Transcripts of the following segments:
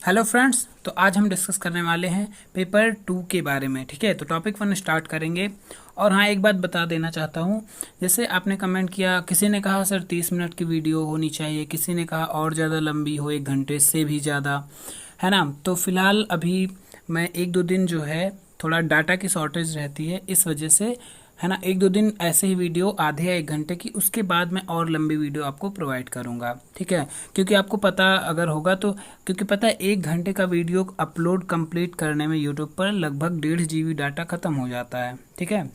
Hello friends, तो आज हम डिस्कस करने वाले हैं पेपर 2 के बारे में। ठीक है, तो टॉपिक 1 स्टार्ट करेंगे। और हाँ, एक बात बता देना चाहता हूँ, जैसे आपने कमेंट किया, किसी ने कहा सर 30 मिनट की वीडियो होनी चाहिए, किसी ने कहा और ज़्यादा लंबी हो, 1 घंटे से भी ज़्यादा, है ना। तो फिलहाल अभी मैं 1-2 दिन जो है थोड़ा डाटा की शॉर्टेज रहती है, इस वजह से, है ना, 1-2 दिन ऐसे ही वीडियो आधे या 1 घंटे की, उसके बाद मैं और लंबी वीडियो आपको प्रोवाइड करूंगा। ठीक है, क्योंकि आपको पता अगर होगा तो, क्योंकि पता है 1 घंटे का वीडियो अपलोड कंप्लीट करने में यूट्यूब पर लगभग 1.5 GB डाटा ख़त्म हो जाता है। ठीक है,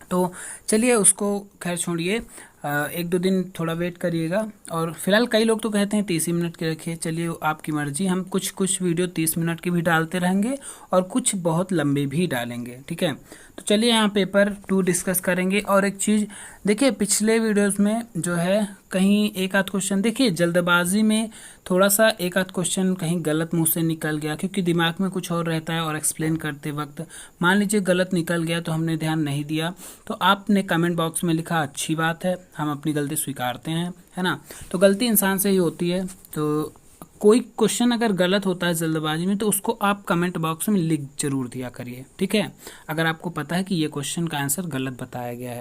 तो चलिए उसको खैर छोड़िए, 1-2 दिन थोड़ा वेट करिएगा। और फिलहाल कई लोग तो कहते हैं 30 मिनट के रखिए, चलिए आपकी मर्जी। हम कुछ कुछ वीडियो 30 मिनट की भी डालते रहेंगे और कुछ बहुत लंबे भी डालेंगे। ठीक है, तो चलिए यहाँ पेपर 2 डिस्कस करेंगे। और एक चीज़ देखिए, पिछले वीडियोस में जो है कहीं एक आध क्वेश्चन, देखिए जल्दबाजी में थोड़ा सा एक आध क्वेश्चन कहीं गलत मुंह से निकल गया, क्योंकि दिमाग में कुछ और रहता है और एक्सप्लेन करते वक्त मान लीजिए गलत निकल गया तो हमने ध्यान नहीं दिया। तो आपने कमेंट बॉक्स में लिखा, अच्छी बात है, हम अपनी गलती स्वीकारते हैं, है ना। तो गलती इंसान से ही होती है। तो कोई क्वेश्चन अगर गलत होता है जल्दबाजी में, तो उसको आप कमेंट बॉक्स में लिख जरूर दिया करिए। ठीक है, अगर आपको पता है कि ये क्वेश्चन का आंसर गलत बताया गया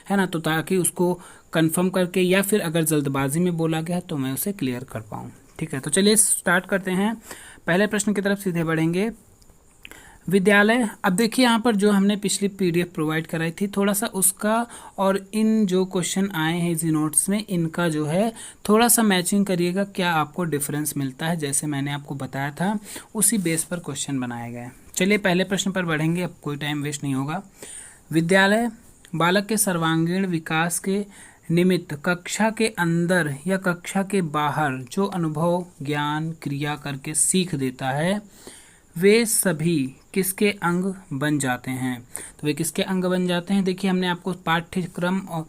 है ना, तो ताकि उसको कंफर्म करके, या फिर अगर जल्दबाजी में बोला गया तो मैं उसे क्लियर कर पाऊँ। ठीक है, तो चलिए स्टार्ट करते हैं। पहले प्रश्न की तरफ सीधे बढ़ेंगे। विद्यालय, अब देखिए यहाँ पर जो हमने पिछली पीडीएफ प्रोवाइड कराई थी, थोड़ा सा उसका और इन जो क्वेश्चन आए हैं इजी नोट्स में, इनका जो है थोड़ा सा मैचिंग करिएगा, क्या आपको डिफरेंस मिलता है। जैसे मैंने आपको बताया था उसी बेस पर क्वेश्चन बनाए गए। चलिए पहले प्रश्न पर बढ़ेंगे, अब कोई टाइम वेस्ट नहीं होगा। विद्यालय बालक के सर्वांगीण विकास के निमित्त कक्षा के अंदर या कक्षा के बाहर जो अनुभव, ज्ञान, क्रिया करके सीख देता है, वे सभी किसके अंग बन जाते हैं। तो वे किसके अंग बन जाते हैं, देखिए हमने आपको पाठ्यक्रम और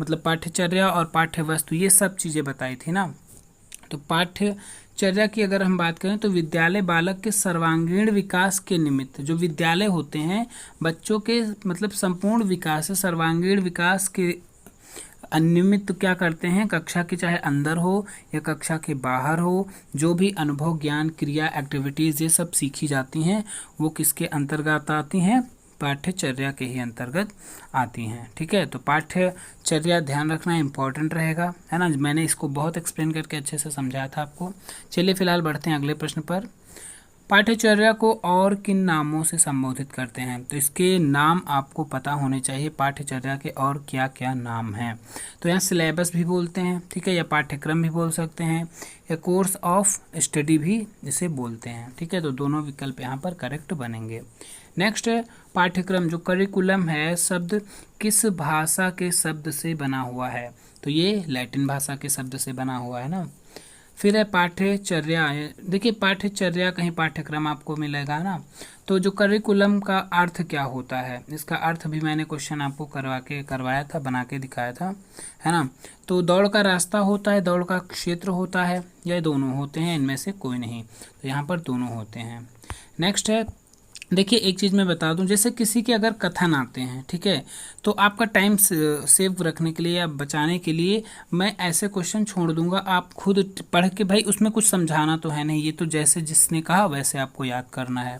मतलब पाठ्यचर्या और पाठ्य वस्तु ये सब चीज़ें बताई थी ना। तो पाठ्यचर्या की अगर हम बात करें तो विद्यालय बालक के सर्वांगीण विकास के निमित्त, जो विद्यालय होते हैं बच्चों के मतलब संपूर्ण विकास, सर्वांगीण विकास के निमित्त क्या करते हैं, कक्षा के चाहे अंदर हो या कक्षा के बाहर हो, जो भी अनुभव, ज्ञान, क्रिया, एक्टिविटीज़ ये सब सीखी जाती हैं, वो किसके अंतर्गत आती हैं, पाठ्यचर्या के ही अंतर्गत आती हैं। ठीक है, तो पाठ्यचर्या ध्यान रखना इंपॉर्टेंट रहेगा, है ना। मैंने इसको बहुत एक्सप्लेन करके अच्छे से समझाया था आपको। चलिए फिलहाल बढ़ते हैं अगले प्रश्न पर। पाठ्यचर्या को और किन नामों से संबोधित करते हैं, तो इसके नाम आपको पता होने चाहिए, पाठ्यचर्या के और क्या क्या नाम हैं। तो यहाँ सिलेबस भी बोलते हैं, ठीक है, या पाठ्यक्रम भी बोल सकते हैं, या कोर्स ऑफ स्टडी भी इसे बोलते हैं। ठीक है, तो दोनों विकल्प यहाँ पर करेक्ट बनेंगे। नेक्स्ट है पाठ्यक्रम, जो करिकुलम है, शब्द किस भाषा के शब्द से बना हुआ है, तो ये लैटिन भाषा के शब्द से बना हुआ है ना। फिर है पाठ्यचर्या, देखिए पाठ्यचर्या कहीं पाठ्यक्रम आपको मिलेगा ना। तो जो करिकुलम का अर्थ क्या होता है, इसका अर्थ भी मैंने क्वेश्चन आपको करवाया था, बना के दिखाया था, है ना। तो दौड़ का रास्ता होता है, दौड़ का क्षेत्र होता है, या दोनों होते हैं, इनमें से कोई नहीं, तो यहाँ पर दोनों होते हैं। नेक्स्ट है, देखिए एक चीज़ मैं बता दूं, जैसे किसी के अगर कथन आते हैं, ठीक है, तो आपका टाइम सेव रखने के लिए या बचाने के लिए मैं ऐसे क्वेश्चन छोड़ दूंगा, आप खुद पढ़ के, भाई उसमें कुछ समझाना तो है नहीं, ये तो जैसे जिसने कहा वैसे आपको याद करना है।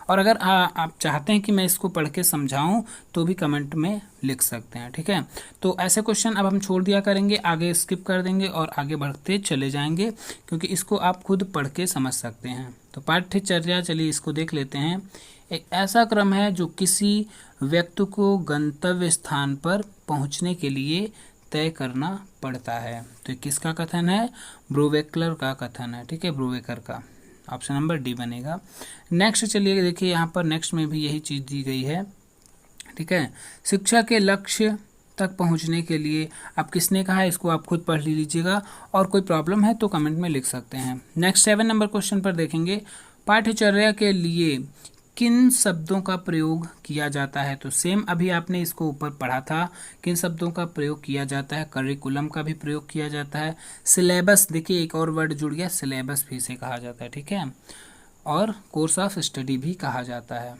और अगर आप चाहते हैं कि मैं इसको पढ़ के समझाऊं तो भी कमेंट में लिख सकते हैं। ठीक है, तो ऐसे क्वेश्चन अब हम छोड़ दिया करेंगे, आगे स्किप कर देंगे और आगे बढ़ते चले जाएंगे, क्योंकि इसको आप खुद पढ़ के समझ सकते हैं। तो पाठ्यचर्या, चलिए इसको देख लेते हैं। एक ऐसा क्रम है जो किसी व्यक्ति को गंतव्य स्थान पर पहुंचने के लिए तय करना पड़ता है। तो किसका कथन है, ब्रोवेकलर का कथन है। ठीक है, ब्रोवेकर का, ऑप्शन नंबर डी बनेगा। नेक्स्ट चलिए देखिए, यहाँ पर नेक्स्ट में भी यही चीज़ दी गई है। ठीक है, शिक्षा के लक्ष्य तक पहुंचने के लिए, अब किसने कहा है इसको आप खुद पढ़ लीजिएगा, और कोई प्रॉब्लम है तो कमेंट में लिख सकते हैं। नेक्स्ट 7 नंबर क्वेश्चन पर देखेंगे, पाठ्यचर्या के लिए किन शब्दों का प्रयोग किया जाता है। तो सेम अभी आपने इसको ऊपर पढ़ा था, किन शब्दों का प्रयोग किया जाता है, करिकुलम का भी प्रयोग किया जाता है, सिलेबस, देखिए एक और वर्ड जुड़ गया, सिलेबस भी इसे कहा जाता है। ठीक है, और कोर्स ऑफ स्टडी भी कहा जाता है।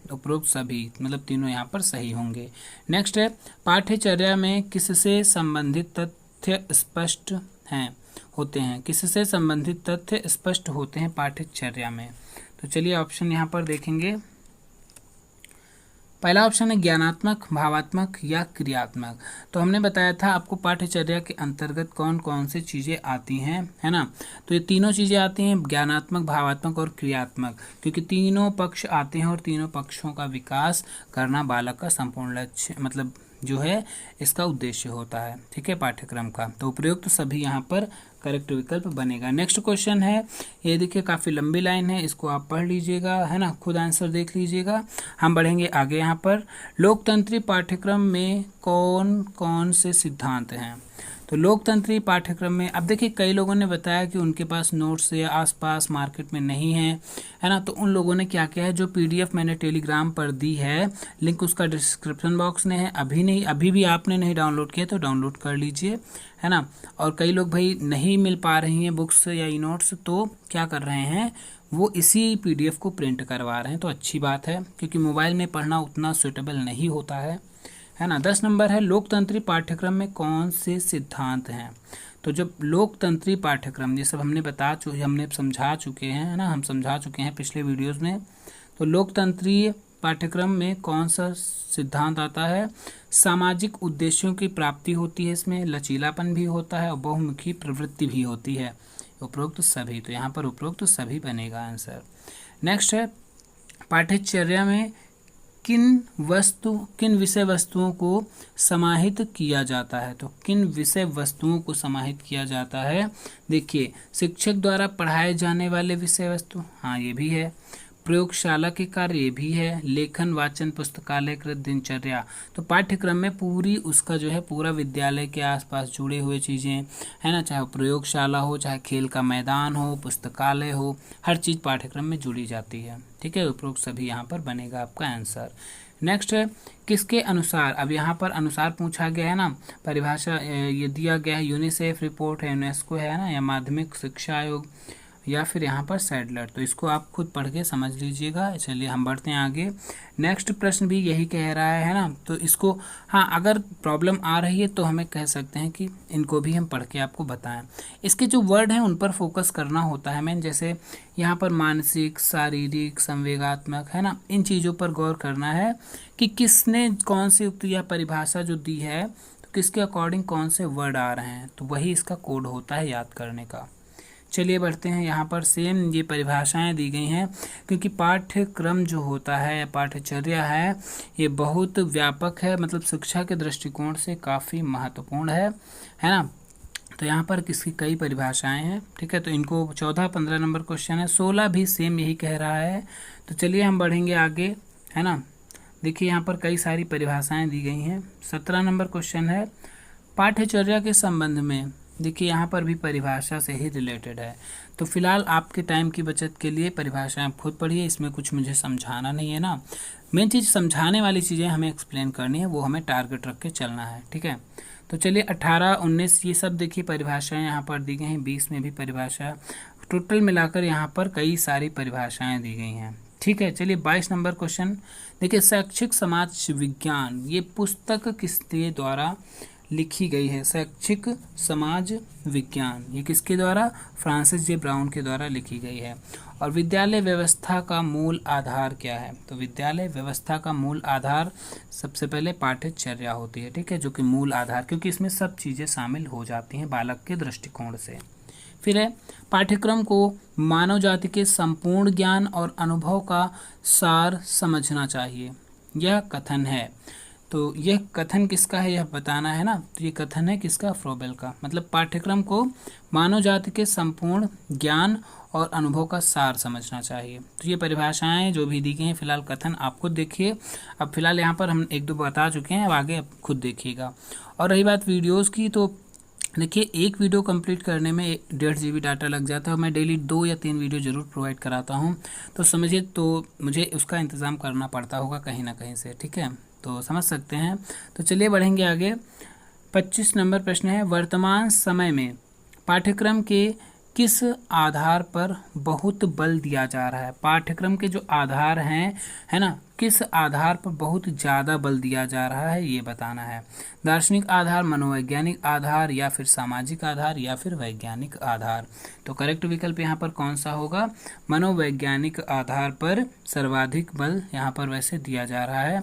उपरोक्त सभी मतलब तीनों यहाँ पर सही होंगे। नेक्स्ट है, पाठ्यचर्या में किससे संबंधित तथ्य स्पष्ट हैं। होते हैं, किससे संबंधित तथ्य स्पष्ट होते हैं पाठ्यचर्या में। तो चलिए ऑप्शन यहाँ पर देखेंगे। पहला ऑप्शन है ज्ञानात्मक, भावात्मक या क्रियात्मक। तो हमने बताया था आपको पाठ्यचर्या के अंतर्गत कौन कौन सी चीज़ें आती हैं, है ना। तो ये तीनों चीज़ें आती हैं, ज्ञानात्मक, भावात्मक और क्रियात्मक, क्योंकि तीनों पक्ष आते हैं और तीनों पक्षों का विकास करना बालक का संपूर्ण लक्ष्य मतलब जो है इसका उद्देश्य होता है, ठीक है, पाठ्यक्रम का। तो उपयुक्त सभी यहाँ पर करेक्ट विकल्प बनेगा। नेक्स्ट क्वेश्चन है, ये देखिए काफ़ी लंबी लाइन है, इसको आप पढ़ लीजिएगा, है ना, खुद आंसर देख लीजिएगा। हम बढ़ेंगे आगे। यहाँ पर लोकतंत्री पाठ्यक्रम में कौन कौन से सिद्धांत हैं। तो लोकतंत्री पाठ्यक्रम में अब देखिए कई लोगों ने बताया कि उनके पास नोट्स या आसपास मार्केट में नहीं है ना, तो उन लोगों ने क्या किया है, जो पीडीएफ मैंने टेलीग्राम पर दी है, लिंक उसका डिस्क्रिप्शन बॉक्स में है, अभी भी आपने नहीं डाउनलोड किया तो डाउनलोड कर लीजिए, है ना। और कई लोग भाई नहीं मिल पा रही हैं बुक्स या ई नोट्स, तो क्या कर रहे हैं, वो इसी पीडीएफ को प्रिंट करवा रहे हैं, तो अच्छी बात है, क्योंकि मोबाइल में पढ़ना उतना सूटेबल नहीं होता है ना। 10 नंबर है, लोकतंत्री पाठ्यक्रम में कौन से सिद्धांत हैं। तो जब लोकतंत्री पाठ्यक्रम ये सब हमने समझा चुके हैं, है ना, हम समझा चुके हैं पिछले वीडियोस में। तो लोकतंत्री पाठ्यक्रम में कौन सा सिद्धांत आता है, सामाजिक उद्देश्यों की प्राप्ति होती है, इसमें लचीलापन भी होता है और बहुमुखी प्रवृत्ति भी होती है, उपरोक्त सभी। तो यहाँ पर उपरोक्त सभी बनेगा आंसर। नेक्स्ट है, पाठ्यचर्या में किन विषय वस्तुओं को समाहित किया जाता है। तो किन विषय वस्तुओं को समाहित किया जाता है, देखिए शिक्षक द्वारा पढ़ाए जाने वाले विषय वस्तु, हाँ ये भी है, प्रयोगशाला के कार्य ये भी है, लेखन, वाचन, पुस्तकालय कृत दिनचर्या। तो पाठ्यक्रम में पूरी उसका जो है पूरा विद्यालय के आसपास जुड़े हुए चीज़ें, है ना, चाहे प्रयोगशाला हो, चाहे खेल का मैदान हो, पुस्तकालय हो, हर चीज़ पाठ्यक्रम में जुड़ी जाती है, ठीक है, उपरोक्त सभी यहाँ पर बनेगा आपका आंसर। नेक्स्ट है, किसके अनुसार, अब यहाँ पर अनुसार पूछा गया है ना, परिभाषा ये दिया गया है, यूनिसेफ रिपोर्ट है, यूनेस्को है ना, या माध्यमिक शिक्षा आयोग, या फिर यहाँ पर सैडलर। तो इसको आप खुद पढ़ के समझ लीजिएगा। चलिए हम बढ़ते हैं आगे। नेक्स्ट प्रश्न भी यही कह रहा है ना, तो इसको हाँ अगर प्रॉब्लम आ रही है तो हमें कह सकते हैं कि इनको भी हम पढ़ के आपको बताएं। इसके जो वर्ड हैं उन पर फोकस करना होता है हमें, जैसे यहाँ पर मानसिक, शारीरिक, संवेगात्मक, है ना, इन चीज़ों पर गौर करना है कि किसने कौन सी उक्ति या परिभाषा जो दी है, तो किसके अकॉर्डिंग कौन से वर्ड आ रहे हैं, तो वही इसका कोड होता है याद करने का। चलिए बढ़ते हैं। यहाँ पर सेम ये परिभाषाएं दी गई हैं, क्योंकि पाठ्यक्रम जो होता है, पाठ्यचर्या है, ये बहुत व्यापक है, मतलब शिक्षा के दृष्टिकोण से काफ़ी महत्वपूर्ण है ना। तो यहाँ पर किसकी कई परिभाषाएं हैं, ठीक है, तो इनको 14-15 नंबर क्वेश्चन है, 16 भी सेम यही कह रहा है। तो चलिए हम बढ़ेंगे आगे, है ना। देखिए यहाँ पर कई सारी परिभाषाएँ दी गई हैं। 17 नंबर क्वेश्चन है, पाठ्यचर्या के संबंध में, देखिए यहाँ पर भी परिभाषा से ही रिलेटेड है। तो फिलहाल आपके टाइम की बचत के लिए परिभाषाएं आप खुद पढ़िए, इसमें कुछ मुझे समझाना नहीं है ना। मेन चीज़ समझाने वाली चीज़ें हमें एक्सप्लेन करनी है, वो हमें टारगेट रख के चलना है, ठीक है। तो चलिए 18, 19 ये सब देखिए परिभाषाएं यहाँ पर दी गई हैं, 20 में भी परिभाषा, टोटल मिलाकर यहाँ पर कई सारी परिभाषाएँ दी गई हैं, ठीक है। चलिए 22 नंबर क्वेश्चन देखिए, शैक्षिक समाज विज्ञान, ये पुस्तक किसके द्वारा लिखी गई है। शैक्षिक समाज विज्ञान ये किसके द्वारा, फ्रांसिस जे ब्राउन के द्वारा लिखी गई है। और विद्यालय व्यवस्था का मूल आधार क्या है। तो विद्यालय व्यवस्था का मूल आधार सबसे पहले पाठ्यचर्या होती है, ठीक है, जो कि मूल आधार, क्योंकि इसमें सब चीज़ें शामिल हो जाती हैं बालक के दृष्टिकोण से। फिर है, पाठ्यक्रम को मानव जाति के संपूर्ण ज्ञान और अनुभव का सार समझना चाहिए, यह कथन है। तो यह कथन किसका है, यह बताना है ना। तो ये कथन है किसका, फ्रोबेल का। मतलब पाठ्यक्रम को मानव जाति के संपूर्ण ज्ञान और अनुभव का सार समझना चाहिए। तो ये परिभाषाएं जो भी दी गई हैं, फिलहाल कथन आप खुद देखिए। अब फिलहाल यहाँ पर हम 1-2 बता चुके हैं, अब आगे आप खुद देखिएगा। और रही बात वीडियोज़ की, तो देखिए एक वीडियो कंप्लीट करने में 1.5 GB डाटा लग जाता है। मैं डेली 2 या 3 वीडियो ज़रूर प्रोवाइड कराता हूँ, तो समझिए, तो मुझे उसका इंतज़ाम करना पड़ता होगा कहीं ना कहीं से, ठीक है, तो समझ सकते हैं। तो चलिए बढ़ेंगे आगे। 25 नंबर प्रश्न है, वर्तमान समय में पाठ्यक्रम के किस आधार पर बहुत बल दिया जा रहा है। पाठ्यक्रम के जो आधार हैं, है ना, किस आधार पर बहुत ज़्यादा बल दिया जा रहा है, ये बताना है। दार्शनिक आधार, मनोवैज्ञानिक आधार, या फिर सामाजिक आधार, या फिर वैज्ञानिक आधार। तो करेक्ट विकल्प यहाँ पर कौन सा होगा? मनोवैज्ञानिक आधार पर सर्वाधिक बल यहाँ पर वैसे दिया जा रहा है।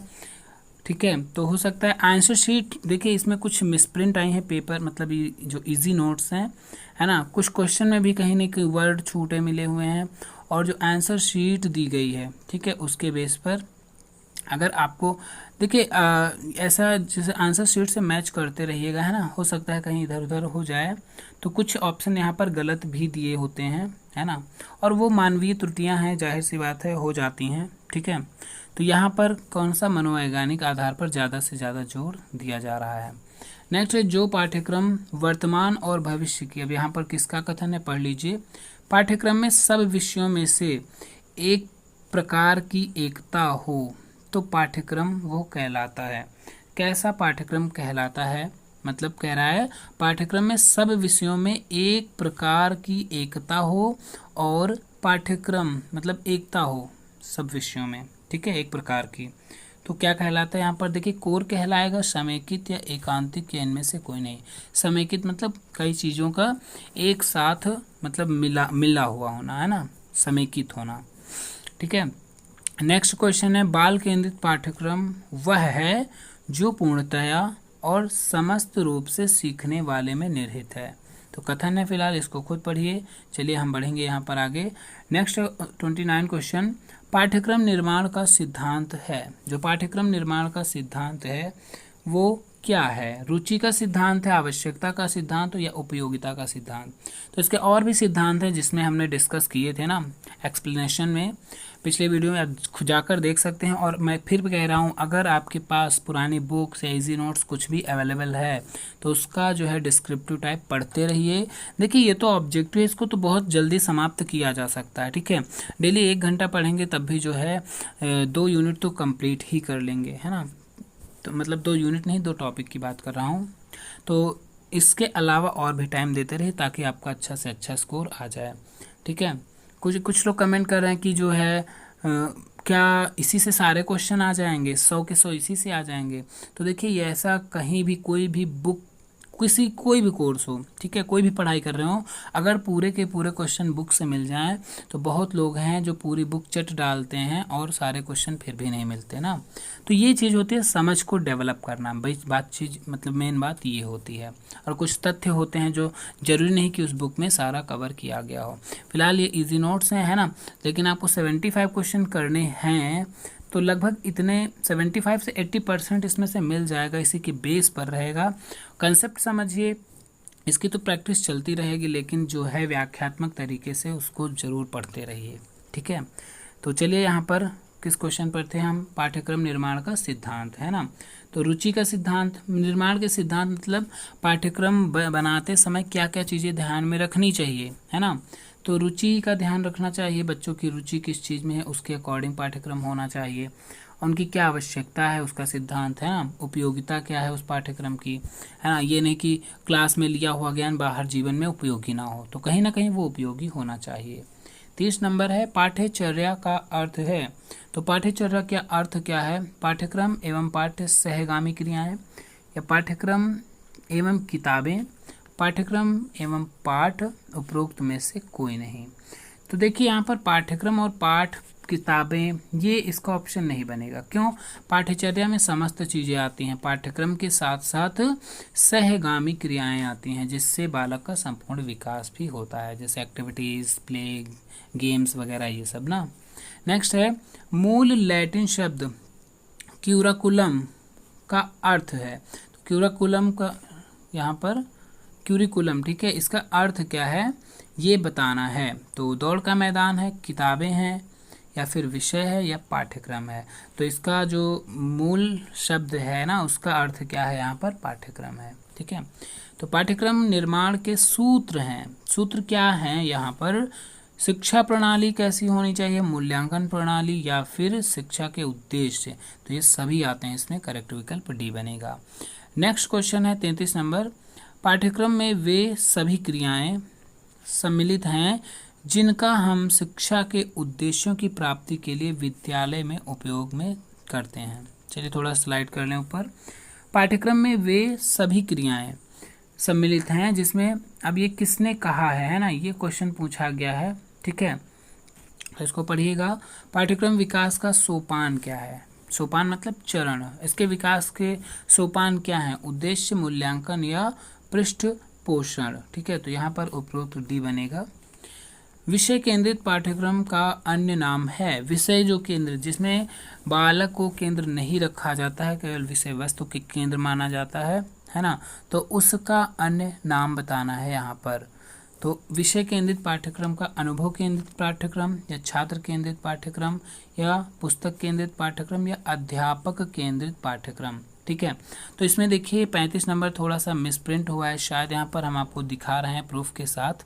ठीक है, तो हो सकता है आंसर शीट, देखिए इसमें कुछ मिसप्रिंट आई है पेपर, मतलब ये जो इजी नोट्स हैं, है ना, कुछ क्वेश्चन में भी कहीं ना कहीं वर्ड छूटे मिले हुए हैं, और जो आंसर शीट दी गई है, ठीक है, उसके बेस पर अगर आपको देखिए ऐसा जैसे आंसर शीट से मैच करते रहिएगा, है ना, हो सकता है कहीं इधर उधर हो जाए, तो कुछ ऑप्शन यहाँ पर गलत भी दिए होते हैं, है ना, और वो मानवीय त्रुटियाँ हैं, जाहिर सी बात है, हो जाती हैं। ठीक है, तो यहाँ पर कौन सा मनोवैज्ञानिक आधार पर ज़्यादा से ज़्यादा जोर दिया जा रहा है। नेक्स्ट है, जो पाठ्यक्रम वर्तमान और भविष्य की, अब यहाँ पर किसका कथन है, पढ़ लीजिए। पाठ्यक्रम में सब विषयों में से एक प्रकार की एकता हो तो पाठ्यक्रम वो कहलाता है। कैसा पाठ्यक्रम कहलाता है? मतलब कह रहा है पाठ्यक्रम में सब विषयों में एक प्रकार की एकता हो, और पाठ्यक्रम मतलब एकता हो सब विषयों में, ठीक है, एक प्रकार की, तो क्या कहलाता है यहाँ पर? देखिए, कोर कहलाएगा, समेकित या एकांतिक, या इनमें से कोई नहीं। समेकित मतलब कई चीज़ों का एक साथ मतलब मिला हुआ होना, है ना, समेकित होना। ठीक है, नेक्स्ट क्वेश्चन है, बाल केंद्रित पाठ्यक्रम वह है जो पूर्णतया और समस्त रूप से सीखने वाले में निहित है। तो कथन है फिलहाल, इसको खुद पढ़िए। चलिए हम बढ़ेंगे यहाँ पर आगे। नेक्स्ट 29 क्वेश्चन, पाठ्यक्रम निर्माण का सिद्धांत है। जो पाठ्यक्रम निर्माण का सिद्धांत है वो क्या है? रुचि का सिद्धांत है, आवश्यकता का सिद्धांत, या उपयोगिता का सिद्धांत? तो इसके और भी सिद्धांत हैं जिसमें हमने डिस्कस किए थे ना एक्सप्लेनेशन में, पिछले वीडियो में जाकर देख सकते हैं। और मैं फिर भी कह रहा हूँ, अगर आपके पास पुरानी बुक्स या इजी नोट्स कुछ भी अवेलेबल है तो उसका जो है डिस्क्रिप्टिव टाइप पढ़ते रहिए। देखिए, ये तो ऑब्जेक्टिव है, इसको तो बहुत जल्दी समाप्त किया जा सकता है। ठीक है, डेली 1 घंटा पढ़ेंगे तब भी जो है 2 यूनिट तो कंप्लीट ही कर लेंगे, है ना। तो मतलब 2 यूनिट नहीं, 2 टॉपिक की बात कर रहा हूँ। तो इसके अलावा और भी टाइम देते रहिए ताकि आपका अच्छा से अच्छा स्कोर आ जाए। ठीक है, कुछ लोग कमेंट कर रहे हैं कि जो है क्या इसी से सारे क्वेश्चन आ जाएंगे, 100 के 100 इसी से आ जाएंगे? तो देखिए, ये ऐसा कहीं भी कोई भी बुक, कोई भी कोर्स हो, ठीक है, कोई भी पढ़ाई कर रहे हो, अगर पूरे के पूरे क्वेश्चन बुक से मिल जाएं तो बहुत लोग हैं जो पूरी बुक चट डालते हैं और सारे क्वेश्चन फिर भी नहीं मिलते ना। तो ये चीज़ होती है समझ को डेवलप करना, मतलब मेन बात ये होती है। और कुछ तथ्य होते हैं जो जरूरी नहीं कि उस बुक में सारा कवर किया गया हो। फिलहाल ये इजी नोट्स हैं, है ना, लेकिन आपको 75 क्वेश्चन करने हैं, तो लगभग इतने 75 से 80% इसमें से मिल जाएगा, इसी के बेस पर रहेगा। कंसेप्ट समझिए, इसकी तो प्रैक्टिस चलती रहेगी, लेकिन जो है व्याख्यात्मक तरीके से उसको जरूर पढ़ते रहिए। ठीक है, तो चलिए यहाँ पर किस क्वेश्चन पर थे हम? पाठ्यक्रम निर्माण का सिद्धांत, है ना। तो रुचि का सिद्धांत, निर्माण के सिद्धांत मतलब पाठ्यक्रम बनाते समय क्या क्या चीज़ें ध्यान में रखनी चाहिए, है ना। तो रुचि का ध्यान रखना चाहिए, बच्चों की रुचि किस चीज़ में है उसके अकॉर्डिंग पाठ्यक्रम होना चाहिए। उनकी क्या आवश्यकता है उसका सिद्धांत, है ना। उपयोगिता क्या है उस पाठ्यक्रम की, है ना। ये नहीं कि क्लास में लिया हुआ ज्ञान बाहर जीवन में उपयोगी ना हो, तो कहीं ना कहीं वो उपयोगी होना चाहिए। 30 नंबर है, पाठ्यचर्या का अर्थ है। तो पाठ्यचर्या का अर्थ क्या है? पाठ्यक्रम एवं पाठ्य सहगामी क्रियाएं, या पाठ्यक्रम एवं किताबें, पाठ्यक्रम एवं पाठ, उपरोक्त में से कोई नहीं। तो देखिए यहाँ पर पाठ्यक्रम और पाठ किताबें, ये इसका ऑप्शन नहीं बनेगा। क्यों? पाठ्यचर्या में समस्त चीज़ें आती हैं, पाठ्यक्रम के साथ साथ सहगामी क्रियाएं आती हैं, जिससे बालक का संपूर्ण विकास भी होता है, जैसे एक्टिविटीज़, प्ले, गेम्स वगैरह, ये सब ना। नेक्स्ट है, मूल लैटिन शब्द क्यूरिकुलम का अर्थ है। तो क्यूरिकुलम का यहाँ पर क्यूरिकुलम, ठीक है, इसका अर्थ क्या है ये बताना है। तो दौड़ का मैदान है, किताबें हैं, या फिर विषय है, या पाठ्यक्रम है। तो इसका जो मूल शब्द है ना, उसका अर्थ क्या है यहाँ पर? पाठ्यक्रम है। ठीक है, तो पाठ्यक्रम निर्माण के सूत्र हैं। सूत्र क्या हैं यहाँ पर? शिक्षा प्रणाली कैसी होनी चाहिए, मूल्यांकन प्रणाली, या फिर शिक्षा के उद्देश्य। तो ये सभी आते हैं इसमें, करेक्ट विकल्प डी बनेगा। नेक्स्ट क्वेश्चन है 33 नंबर, पाठ्यक्रम में वे सभी क्रियाएं सम्मिलित हैं जिनका हम शिक्षा के उद्देश्यों की प्राप्ति के लिए विद्यालय में उपयोग में करते हैं। चलिए थोड़ा स्लाइड कर लें ऊपर। पाठ्यक्रम में वे सभी क्रियाएं सम्मिलित हैं जिसमें, अब ये किसने कहा है ना, ये क्वेश्चन पूछा गया है, ठीक है। तो इसको पढ़िएगा। पाठ्यक्रम विकास का सोपान क्या है? सोपान मतलब चरण। इसके विकास के सोपान क्या है? उद्देश्य, मूल्यांकन या पृष्ठ पोषण, ठीक है। तो यहाँ पर उपरोक्त डी बनेगा। विषय केंद्रित पाठ्यक्रम का अन्य नाम है, विषय जो केंद्र, जिसमें बालक को केंद्र नहीं रखा जाता है, केवल विषय वस्तु के केंद्र माना जाता है ना, तो उसका अन्य नाम बताना है यहाँ पर। तो विषय केंद्रित पाठ्यक्रम का अनुभव केंद्रित पाठ्यक्रम या छात्र केंद्रित पाठ्यक्रम या पुस्तक केंद्रित पाठ्यक्रम या अध्यापक केंद्रित पाठ्यक्रम, ठीक है। तो इसमें देखिए 35 नंबर थोड़ा सा मिसप्रिंट हुआ है, शायद यहाँ पर हम आपको दिखा रहे हैं प्रूफ के साथ,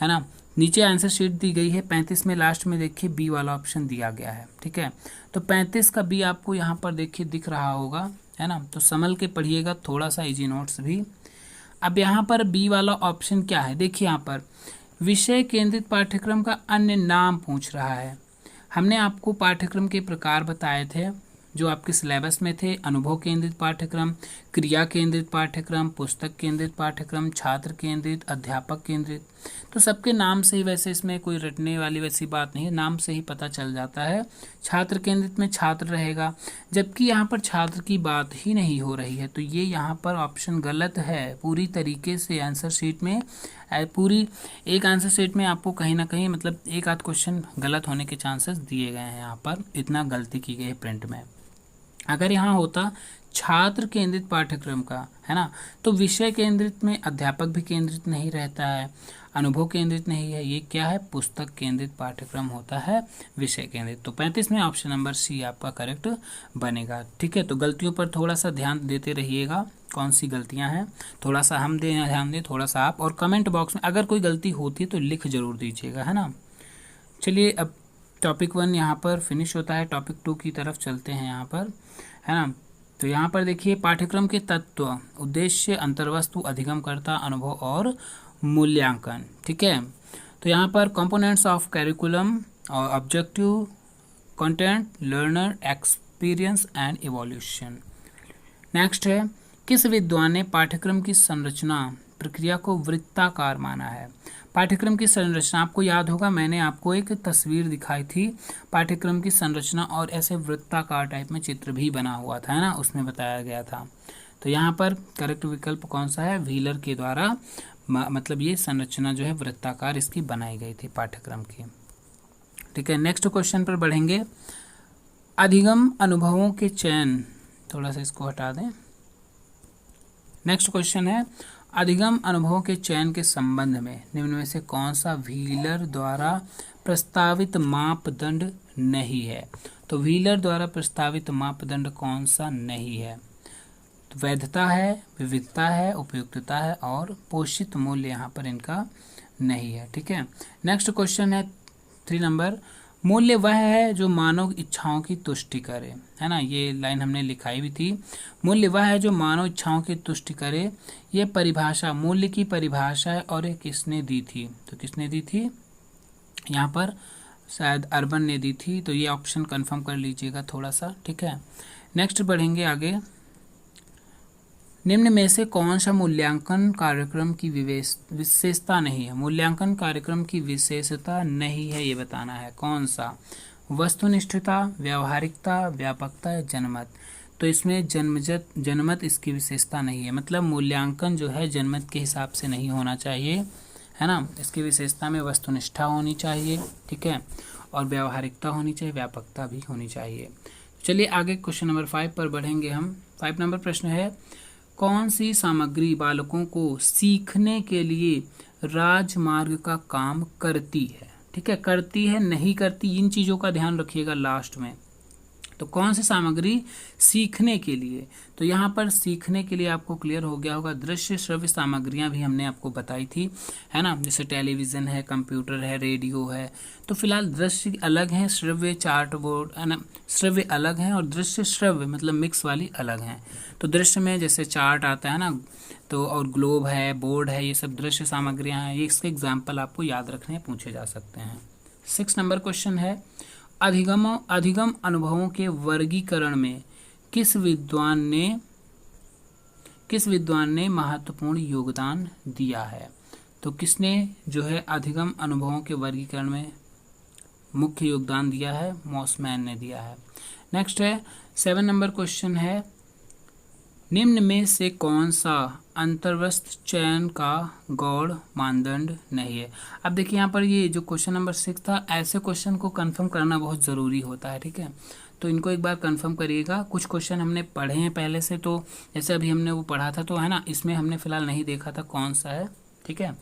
है ना। नीचे आंसर शीट दी गई है, 35 में लास्ट में देखिए बी वाला ऑप्शन दिया गया है, ठीक है। तो 35 का बी आपको यहाँ पर देखिए दिख रहा होगा, है ना। तो संभल के पढ़िएगा, थोड़ा सा इजी नोट्स भी। अब यहाँ पर बी वाला ऑप्शन क्या है? देखिए यहाँ पर विषय केंद्रित पाठ्यक्रम का अन्य नाम पूछ रहा है। हमने आपको पाठ्यक्रम के प्रकार बताए थे जो आपके सिलेबस में थे, अनुभव केंद्रित पाठ्यक्रम, क्रिया केंद्रित पाठ्यक्रम, पुस्तक केंद्रित पाठ्यक्रम, छात्र केंद्रित, अध्यापक केंद्रित। तो सबके नाम से ही, वैसे इसमें कोई रटने वाली वैसी बात नहीं है, नाम से ही पता चल जाता है। छात्र केंद्रित में छात्र रहेगा, जबकि यहाँ पर छात्र की बात ही नहीं हो रही है, तो ये यहाँ पर ऑप्शन गलत है पूरी तरीके से। आंसर शीट में पूरी एक आंसर शीट में आपको कहीं ना कहीं मतलब एक आध क्वेश्चन गलत होने के चांसेस दिए गए हैं, यहाँ पर इतना गलती की गई है प्रिंट में। अगर यहाँ होता छात्र केंद्रित पाठ्यक्रम का, है ना, तो विषय केंद्रित में अध्यापक भी केंद्रित नहीं रहता है, अनुभव केंद्रित नहीं है, ये क्या है? पुस्तक केंद्रित पाठ्यक्रम होता है, विषय केंद्रित। तो 35 में ऑप्शन नंबर सी आपका करेक्ट बनेगा, ठीक है। तो गलतियों पर थोड़ा सा ध्यान देते रहिएगा, कौन सी गलतियां हैं, थोड़ा सा हम ध्यान दें, थोड़ा सा आप, और कमेंट बॉक्स में अगर कोई गलती होती है तो लिख जरूर दीजिएगा, है ना। चलिए अब टॉपिक 1 यहाँ पर फिनिश होता है, टॉपिक 2 की तरफ चलते हैं यहाँ पर, है ना। तो यहाँ पर देखिए पाठ्यक्रम के तत्व, उद्देश्य, अंतर्वस्तु, अधिगमकर्ता, अनुभव और मूल्यांकन, ठीक है। तो यहाँ पर कंपोनेंट्स ऑफ करिकुलम और objective, content, learner, experience and evolution. Next है, किस विद्वान ने पाठ्यक्रम की संरचना प्रक्रिया को वृत्ताकार माना है? पाठ्यक्रम की संरचना, आपको याद होगा मैंने आपको एक तस्वीर दिखाई थी पाठ्यक्रम की संरचना, और ऐसे वृत्ताकार टाइप में चित्र भी बना हुआ था, है ना, उसमें बताया गया था। तो यहाँ पर करेक्ट विकल्प कौन सा है? व्हीलर के द्वारा मतलब ये संरचना जो है वृत्ताकार इसकी बनाई गई थी पाठ्यक्रम की, ठीक है। नेक्स्ट क्वेश्चन पर बढ़ेंगे। अधिगम अनुभवों के चयन, थोड़ा सा इसको हटा दें। नेक्स्ट क्वेश्चन है, अधिगम अनुभवों के चयन के संबंध में निम्न में से कौन सा व्हीलर द्वारा प्रस्तावित मापदंड नहीं है? तो व्हीलर द्वारा प्रस्तावित मापदंड कौन सा नहीं है? तो वैधता है, विविधता है, उपयुक्तता है और पोषित मूल्य यहाँ पर इनका नहीं है, ठीक है। नेक्स्ट क्वेश्चन है 3 नंबर, मूल्य वह है जो मानव इच्छाओं की तुष्टि करे, है ना, ये लाइन हमने लिखाई भी थी। मूल्य वह है जो मानव इच्छाओं की तुष्टि करे, ये परिभाषा मूल्य की परिभाषा है, और ये किसने दी थी? तो किसने दी थी? यहाँ पर शायद अर्बन ने दी थी, तो ये ऑप्शन कंफर्म कर लीजिएगा थोड़ा सा, ठीक है। नेक्स्ट बढ़ेंगे आगे। निम्न में से कौन सा मूल्यांकन कार्यक्रम की विशेषता नहीं है? मूल्यांकन कार्यक्रम की विशेषता नहीं है, ये बताना है कौन सा? वस्तुनिष्ठता, व्यावहारिकता, व्यापकता या जनमत। तो इसमें जनमत इसकी विशेषता नहीं है, मतलब मूल्यांकन जो है जनमत के हिसाब से नहीं होना चाहिए, है ना। इसकी विशेषता में वस्तुनिष्ठा होनी चाहिए, ठीक है, और व्यावहारिकता होनी चाहिए, व्यापकता भी होनी चाहिए। चलिए आगे क्वेश्चन नंबर 5 पर बढ़ेंगे हम। 5 नंबर प्रश्न है, कौन सी सामग्री बालकों को सीखने के लिए राजमार्ग का काम करती है? ठीक है, करती है, नहीं करती, इन चीज़ों का ध्यान रखिएगा लास्ट में, तो कौन सी सामग्री सीखने के लिए, तो यहाँ पर सीखने के लिए आपको क्लियर हो गया होगा, दृश्य श्रव्य सामग्रियाँ भी हमने आपको बताई थी, है ना, जैसे टेलीविज़न है, कंप्यूटर है, रेडियो है। तो फिलहाल दृश्य अलग हैं, श्रव्य चार्ट बोर्ड है ना, श्रव्य अलग हैं और दृश्य श्रव्य मतलब मिक्स वाली अलग हैं। तो दृश्य में जैसे चार्ट आता है ना, तो और ग्लोब है, बोर्ड है, ये सब दृश्य सामग्रियाँ हैं। ये इसके एग्जाम्पल आपको याद रखने पूछे जा सकते हैं। 6 नंबर क्वेश्चन है, अधिगम अनुभवों के वर्गीकरण में किस विद्वान ने महत्वपूर्ण योगदान दिया है। तो किसने जो है अधिगम अनुभवों के वर्गीकरण में मुख्य योगदान दिया है, मॉसमैन ने दिया है। नेक्स्ट है 7 नंबर क्वेश्चन है, निम्न में से कौन सा अंतर्वस्त्र चयन का गौड़ मानदंड नहीं है। अब देखिए यहाँ पर ये जो क्वेश्चन नंबर 6 था, ऐसे क्वेश्चन को कंफर्म करना बहुत ज़रूरी होता है, ठीक है। तो इनको एक बार कंफर्म करिएगा। कुछ क्वेश्चन हमने पढ़े हैं पहले से, तो जैसे अभी हमने वो पढ़ा था, तो है ना, इसमें हमने फिलहाल नहीं देखा था कौन सा है, ठीक है।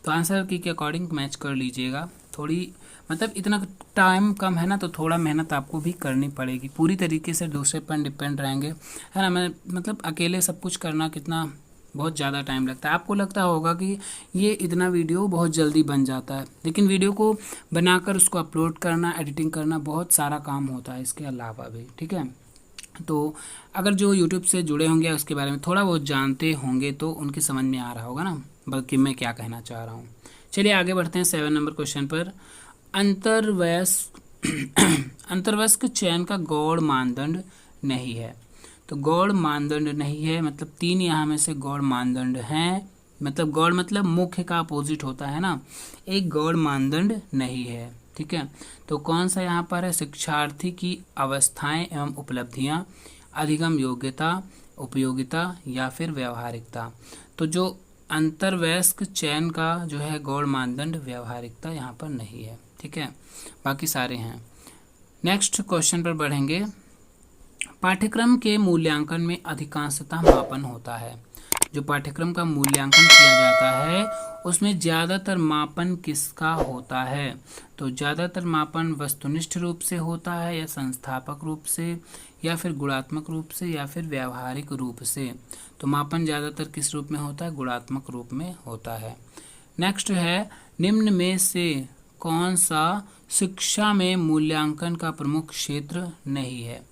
तो आंसर की के अकॉर्डिंग मैच कर लीजिएगा। थोड़ी मतलब इतना टाइम कम है ना, तो थोड़ा मेहनत आपको भी करनी पड़ेगी। पूरी तरीके से दूसरे पर डिपेंड रहेंगे, है ना। मैं मतलब अकेले सब कुछ करना कितना बहुत ज़्यादा टाइम लगता है। आपको लगता होगा कि ये इतना वीडियो बहुत जल्दी बन जाता है, लेकिन वीडियो को बनाकर उसको अपलोड करना, एडिटिंग करना, बहुत सारा काम होता है इसके अलावा भी, ठीक है। तो अगर जो यूट्यूब से जुड़े होंगे उसके बारे में थोड़ा बहुत जानते होंगे तो उनकी समझ में आ रहा होगा ना, बल्कि मैं क्या कहना चाह रहा हूँ। चलिए आगे बढ़ते हैं 7 नंबर क्वेश्चन पर। अंतर्वस्क चयन का गौड़ मानदंड नहीं है। तो गौड़ मानदंड नहीं है मतलब 3 यहाँ में से गौड़ मानदंड हैं, मतलब गौड़ मतलब मुख्य का अपोजिट होता है ना, एक गौड़ मानदंड नहीं है, ठीक है। तो कौन सा यहाँ पर है, शिक्षार्थी की अवस्थाएं एवं उपलब्धियां, अधिगम योग्यता, उपयोगिता या फिर व्यावहारिकता। तो जो अंतर्वयस्क चयन का जो है गौड़ मानदंड व्यावहारिकता यहाँ पर नहीं है, ठीक है, बाकी सारे हैं। नेक्स्ट क्वेश्चन पर बढ़ेंगे। पाठ्यक्रम के मूल्यांकन में अधिकांशतः मापन होता है। जो पाठ्यक्रम का मूल्यांकन किया जाता है उसमें ज़्यादातर मापन किसका होता है। तो ज़्यादातर मापन वस्तुनिष्ठ रूप से होता है या संस्थापक रूप से या फिर गुणात्मक रूप से या फिर व्यावहारिक रूप से। तो मापन ज़्यादातर किस रूप में होता है, गुणात्मक रूप में होता है। नेक्स्ट है, निम्न में से कौन सा शिक्षा में मूल्यांकन का प्रमुख क्षेत्र नहीं है।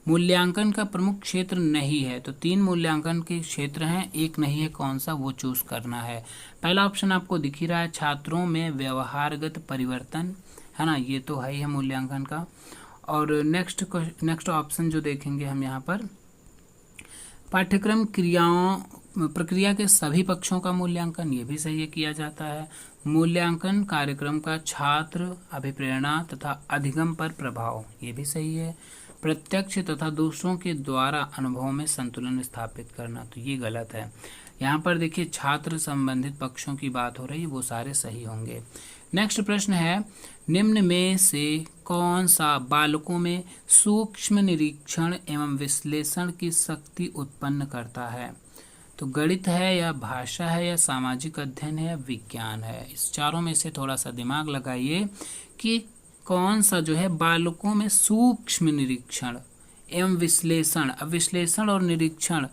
मूल्यांकन का प्रमुख क्षेत्र नहीं है, तो 3 मूल्यांकन के क्षेत्र हैं, एक नहीं है, कौन सा वो चूज करना है। पहला ऑप्शन आपको दिख ही रहा है, छात्रों में व्यवहारगत परिवर्तन, है ना, ये तो है ही है मूल्यांकन का। और नेक्स्ट ऑप्शन जो देखेंगे हम यहाँ पर, पाठ्यक्रम प्रक्रिया के सभी पक्षों का मूल्यांकन, ये भी सही है, किया जाता है। मूल्यांकन कार्यक्रम का छात्र अभिप्रेरणा तथा अधिगम पर प्रभाव, ये भी सही है। प्रत्यक्ष तथा दूसरों के द्वारा अनुभवों में संतुलन स्थापित करना, तो ये गलत है। यहाँ पर देखिए छात्र संबंधित पक्षों की बात हो रही है, वो सारे सही होंगे। नेक्स्ट प्रश्न है, निम्न में से कौन सा बालकों में सूक्ष्म निरीक्षण एवं विश्लेषण की शक्ति उत्पन्न करता है। तो गणित है या भाषा है या सामाजिक अध्ययन है या विज्ञान है। इस चारों में से थोड़ा सा दिमाग लगाइए कि कौन सा जो है बालकों में सूक्ष्म निरीक्षण एवं विश्लेषण, अब विश्लेषण और निरीक्षण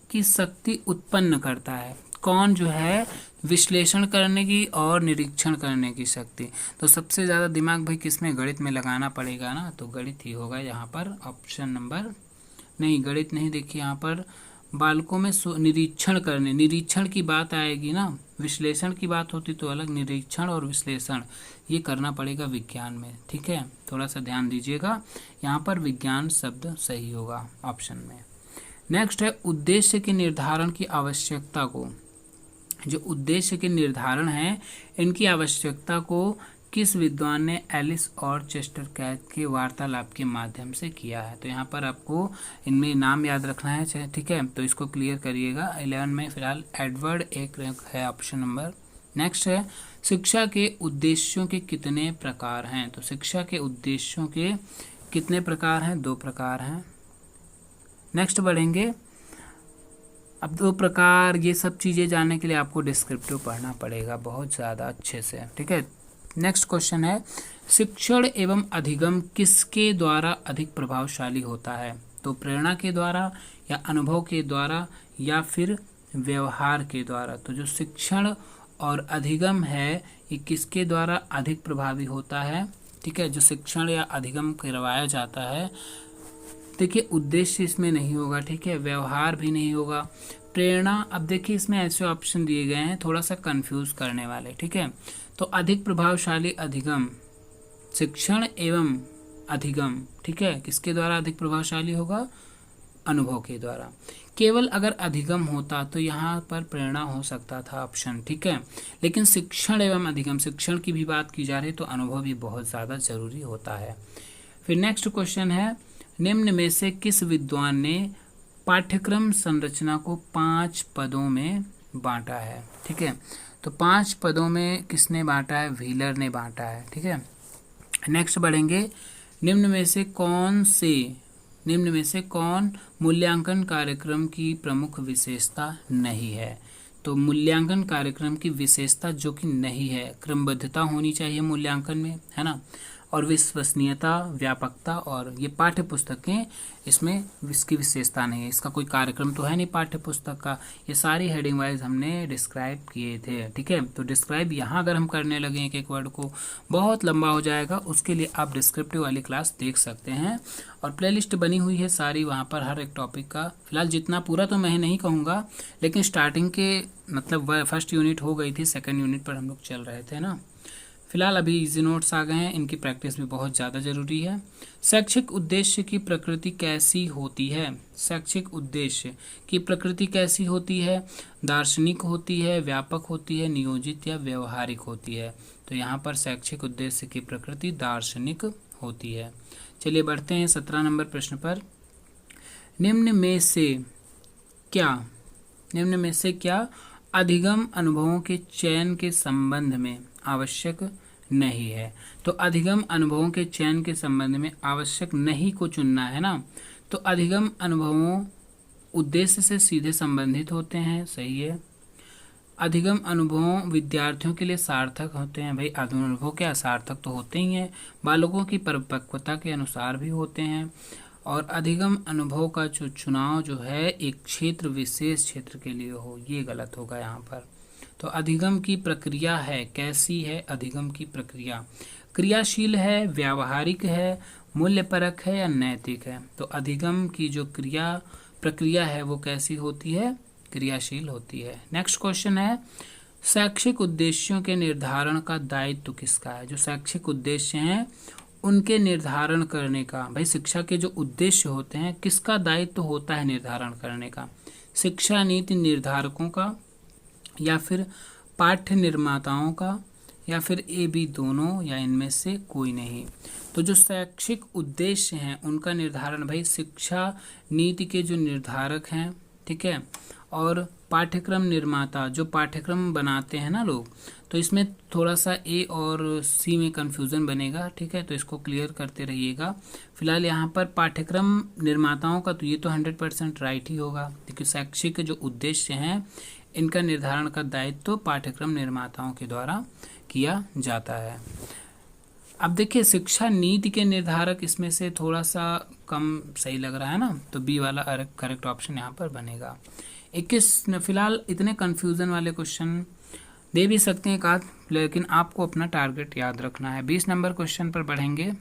की शक्ति उत्पन्न करता है। कौन जो है विश्लेषण करने की और निरीक्षण करने की शक्ति। तो सबसे ज़्यादा दिमाग भाई किसमें, गणित में लगाना पड़ेगा ना, तो गणित ही होगा यहाँ पर। ऑप्शन नंबर नहीं, गणित नहीं। देखिए यहाँ पर बालकों में निरीक्षण करने, निरीक्षण की बात आएगी ना, विश्लेषण की बात होती तो अलग, निरीक्षण और विश्लेषण ये करना पड़ेगा विज्ञान में, ठीक है। थोड़ा सा ध्यान दीजिएगा, यहाँ पर विज्ञान शब्द सही होगा ऑप्शन में। नेक्स्ट है, उद्देश्य के निर्धारण की आवश्यकता को, जो उद्देश्य के निर्धारण है इनकी आवश्यकता को किस विद्वान ने एलिस और चेस्टर कैट के वार्तालाप के माध्यम से किया है। तो यहाँ पर आपको इनमें नाम याद रखना है, ठीक है, तो इसको क्लियर करिएगा। 11 में फिलहाल एडवर्ड एक है ऑप्शन नंबर। नेक्स्ट है, शिक्षा के उद्देश्यों के कितने प्रकार हैं। तो शिक्षा के उद्देश्यों के कितने प्रकार हैं, 2 प्रकार हैं। नेक्स्ट बढ़ेंगे। अब 2 प्रकार, ये सब चीज़ें जानने के लिए आपको डिस्क्रिप्टिव पढ़ना पड़ेगा बहुत ज़्यादा अच्छे से, ठीक है। नेक्स्ट क्वेश्चन है, शिक्षण एवं अधिगम किसके द्वारा अधिक प्रभावशाली होता है? तो प्रेरणा के द्वारा या अनुभव के द्वारा या फिर व्यवहार के द्वारा। तो जो शिक्षण और अधिगम है ये किसके द्वारा अधिक प्रभावी होता है? ठीक है, जो शिक्षण या अधिगम करवाया जाता है, देखिए उद्देश्य इसमें नहीं होगा, ठीक है, व्यवहार भी नहीं होगा, प्रेरणा। अब देखिए इसमें ऐसे ऑप्शन दिए गए हैं थोड़ा सा कंफ्यूज करने वाले, ठीक है। तो अधिक प्रभावशाली अधिगम, शिक्षण एवं अधिगम, ठीक है, किसके द्वारा अधिक प्रभावशाली होगा? अनुभव के द्वारा। केवल अगर अधिगम होता तो यहाँ पर प्रेरणा हो सकता था ऑप्शन, ठीक है, लेकिन शिक्षण एवं अधिगम, शिक्षण की भी बात की जा रही तो अनुभव भी बहुत ज़्यादा जरूरी होता है। फिर नेक्स्ट क्वेश्चन है, निम्न में से किस विद्वान ने पाठ्यक्रम संरचना को 5 पदों में बांटा है? ठीक है, तो 5 पदों में किसने बांटा है? व्हीलर ने बांटा है, ठीक है। नेक्स्ट बढ़ेंगे, निम्न में से कौन मूल्यांकन कार्यक्रम की प्रमुख विशेषता नहीं है? तो मूल्यांकन कार्यक्रम की विशेषता जो कि नहीं है, क्रमबद्धता होनी चाहिए मूल्यांकन में, है ना, और विश्वसनीयता, व्यापकता, और ये पाठ्य पुस्तकें इसमें इसकी विशेषता नहीं है। इसका कोई कार्यक्रम तो है नहीं पाठ्य पुस्तक का, ये सारी हेडिंग वाइज हमने डिस्क्राइब किए थे, ठीक है। तो डिस्क्राइब यहाँ अगर हम करने लगे एक एक वर्ड को बहुत लंबा हो जाएगा, उसके लिए आप डिस्क्रिप्टिव वाली क्लास देख सकते हैं और प्लेलिस्ट बनी हुई है सारी वहाँ पर हर एक टॉपिक का। फिलहाल जितना पूरा तो मैं नहीं कहूँगा, लेकिन स्टार्टिंग के मतलब फर्स्ट यूनिट हो गई थी, सेकेंड यूनिट पर हम लोग चल रहे थे ना। फिलहाल अभी इजी नोट्स आ गए हैं, इनकी प्रैक्टिस भी बहुत ज़्यादा ज़रूरी है। शैक्षिक उद्देश्य की प्रकृति कैसी होती है? शैक्षिक उद्देश्य की प्रकृति कैसी होती है? दार्शनिक होती है, व्यापक होती है, नियोजित या व्यवहारिक होती है? तो यहाँ पर शैक्षिक उद्देश्य की प्रकृति दार्शनिक होती है। चलिए बढ़ते हैं 17 नंबर प्रश्न पर। निम्न में से क्या अधिगम अनुभवों के चयन के संबंध में आवश्यक नहीं है? तो अधिगम अनुभवों के चयन के संबंध में आवश्यक नहीं को चुनना है ना। तो अधिगम अनुभवों उद्देश्य से सीधे संबंधित होते हैं, सही है। अधिगम अनुभवों विद्यार्थियों के लिए सार्थक होते हैं, भाई अनुभव क्या सार्थक तो होते ही हैं, बालकों की परिपक्वता के अनुसार भी होते हैं। और अधिगम अनुभव का जो चुनाव जो है एक क्षेत्र विशेष क्षेत्र के लिए हो, ये गलत होगा यहाँ पर। तो अधिगम की प्रक्रिया है, कैसी है अधिगम की प्रक्रिया? क्रियाशील है, व्यावहारिक है, मूल्यपरक है या नैतिक है? तो अधिगम की जो प्रक्रिया है वो कैसी होती है? क्रियाशील होती है। नेक्स्ट क्वेश्चन है, शैक्षिक उद्देश्यों के निर्धारण का दायित्व किसका है? जो शैक्षिक उद्देश्य हैं उनके निर्धारण करने का, भाई शिक्षा के जो उद्देश्य होते हैं किसका दायित्व होता है निर्धारण करने का? शिक्षा नीति निर्धारकों का, या फिर पाठ्य निर्माताओं का, या फिर ए बी दोनों, या इनमें से कोई नहीं? तो जो शैक्षिक उद्देश्य हैं उनका निर्धारण भाई शिक्षा नीति के जो निर्धारक हैं, ठीक है, और पाठ्यक्रम निर्माता जो पाठ्यक्रम बनाते हैं ना लोग, तो इसमें थोड़ा सा ए और सी में कन्फ्यूज़न बनेगा, ठीक है, तो इसको क्लियर करते रहिएगा। फिलहाल यहाँ पर पाठ्यक्रम निर्माताओं का तो ये तो 100% राइट ही होगा, क्योंकि शैक्षिक जो उद्देश्य हैं इनका निर्धारण का दायित्व तो पाठ्यक्रम निर्माताओं के द्वारा किया जाता है। अब देखिए शिक्षा नीति के निर्धारक इसमें से थोड़ा सा कम सही लग रहा है ना, तो बी वाला करेक्ट ऑप्शन यहाँ पर बनेगा। 21 फिलहाल इतने कन्फ्यूज़न वाले क्वेश्चन दे भी सकते हैं एक, लेकिन आपको अपना टारगेट याद रखना है। 20 नंबर क्वेश्चन पर बढ़ेंगे।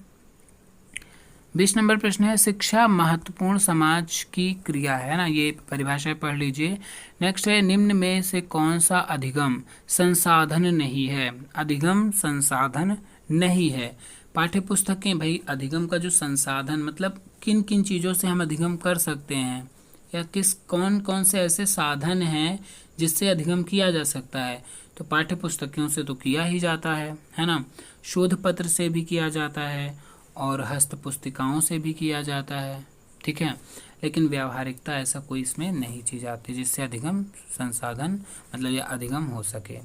20 नंबर प्रश्न है, शिक्षा महत्वपूर्ण समाज की क्रिया है ना, ये परिभाषा पढ़ लीजिए। नेक्स्ट है, निम्न में से कौन सा अधिगम संसाधन नहीं है? अधिगम संसाधन नहीं है। पाठ्य पुस्तकें भाई अधिगम का जो संसाधन मतलब किन किन चीज़ों से हम अधिगम कर सकते हैं, या कौन कौन से ऐसे साधन हैं जिससे अधिगम किया जा सकता है? तो पाठ्य पुस्तकों से तो किया ही जाता है ना, शोध पत्र से भी किया जाता है और हस्त पुस्तिकाओं से भी किया जाता है, ठीक है, लेकिन व्यावहारिकता ऐसा कोई इसमें नहीं चीज़ आती जिससे अधिगम संसाधन मतलब या अधिगम हो सके।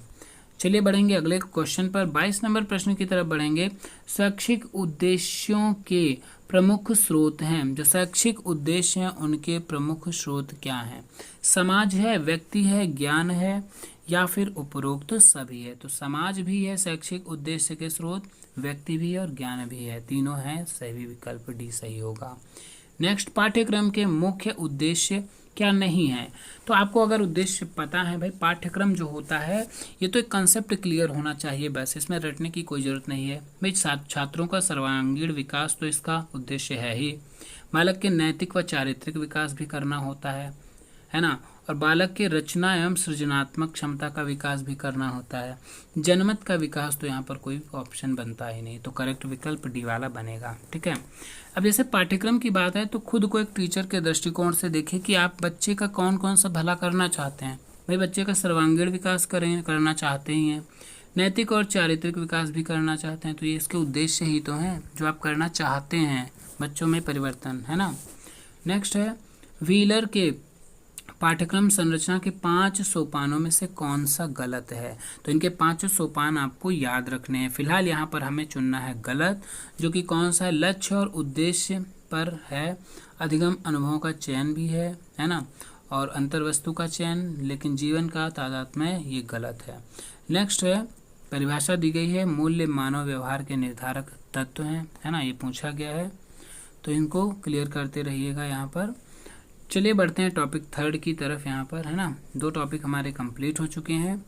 चलिए बढ़ेंगे अगले क्वेश्चन पर। 22 नंबर प्रश्न की तरफ बढ़ेंगे। शैक्षिक उद्देश्यों के प्रमुख स्रोत हैं। जो शैक्षिक उद्देश्य हैं उनके प्रमुख स्रोत क्या हैं? समाज है, व्यक्ति है, ज्ञान है, या फिर उपरोक्त सभी है। तो समाज भी है शैक्षिक उद्देश्य के स्रोत, व्यक्ति भी है और ज्ञान भी है, तीनों हैं, सही विकल्प डी सही होगा। नेक्स्ट, पाठ्यक्रम के मुख्य उद्देश्य क्या नहीं है। तो आपको अगर उद्देश्य पता है भाई, पाठ्यक्रम जो होता है ये तो एक कंसेप्ट क्लियर होना चाहिए, बस इसमें रटने की कोई ज़रूरत नहीं है भाई। छात्रों का सर्वांगीण विकास तो इसका उद्देश्य है ही। बालक के नैतिक व चारित्रिक विकास भी करना होता है ना। और बालक के रचना एवं सृजनात्मक क्षमता का विकास भी करना होता है। जनमत का विकास तो यहाँ पर कोई ऑप्शन बनता ही नहीं, तो करेक्ट विकल्प डी वाला बनेगा। ठीक है, अब जैसे पाठ्यक्रम की बात है तो खुद को एक टीचर के दृष्टिकोण से देखें कि आप बच्चे का कौन कौन सा भला करना चाहते हैं। भाई बच्चे का सर्वांगीण विकास करना चाहते ही हैं, नैतिक और चारित्रिक विकास भी करना चाहते हैं, तो ये इसके उद्देश्य ही तो हैं जो आप करना चाहते हैं, बच्चों में परिवर्तन, है ना। नेक्स्ट है, व्हीलर के पाठ्यक्रम संरचना के 5 सोपानों में से कौन सा गलत है। तो इनके 5 सोपान आपको याद रखने हैं। फिलहाल यहाँ पर हमें चुनना है गलत, जो कि कौन सा है, लक्ष्य और उद्देश्य पर है, अधिगम अनुभवों का चयन भी है ना, और अंतर्वस्तु का चयन, लेकिन जीवन का तादात्म्य ये गलत है। नेक्स्ट है, परिभाषा दी गई है, मूल्य मानव व्यवहार के निर्धारक तत्व हैं, है ना, ये पूछा गया है, तो इनको क्लियर करते रहिएगा यहाँ पर। चलिए बढ़ते हैं टॉपिक 3 की तरफ यहाँ पर, है ना। 2 टॉपिक हमारे कंप्लीट हो चुके हैं।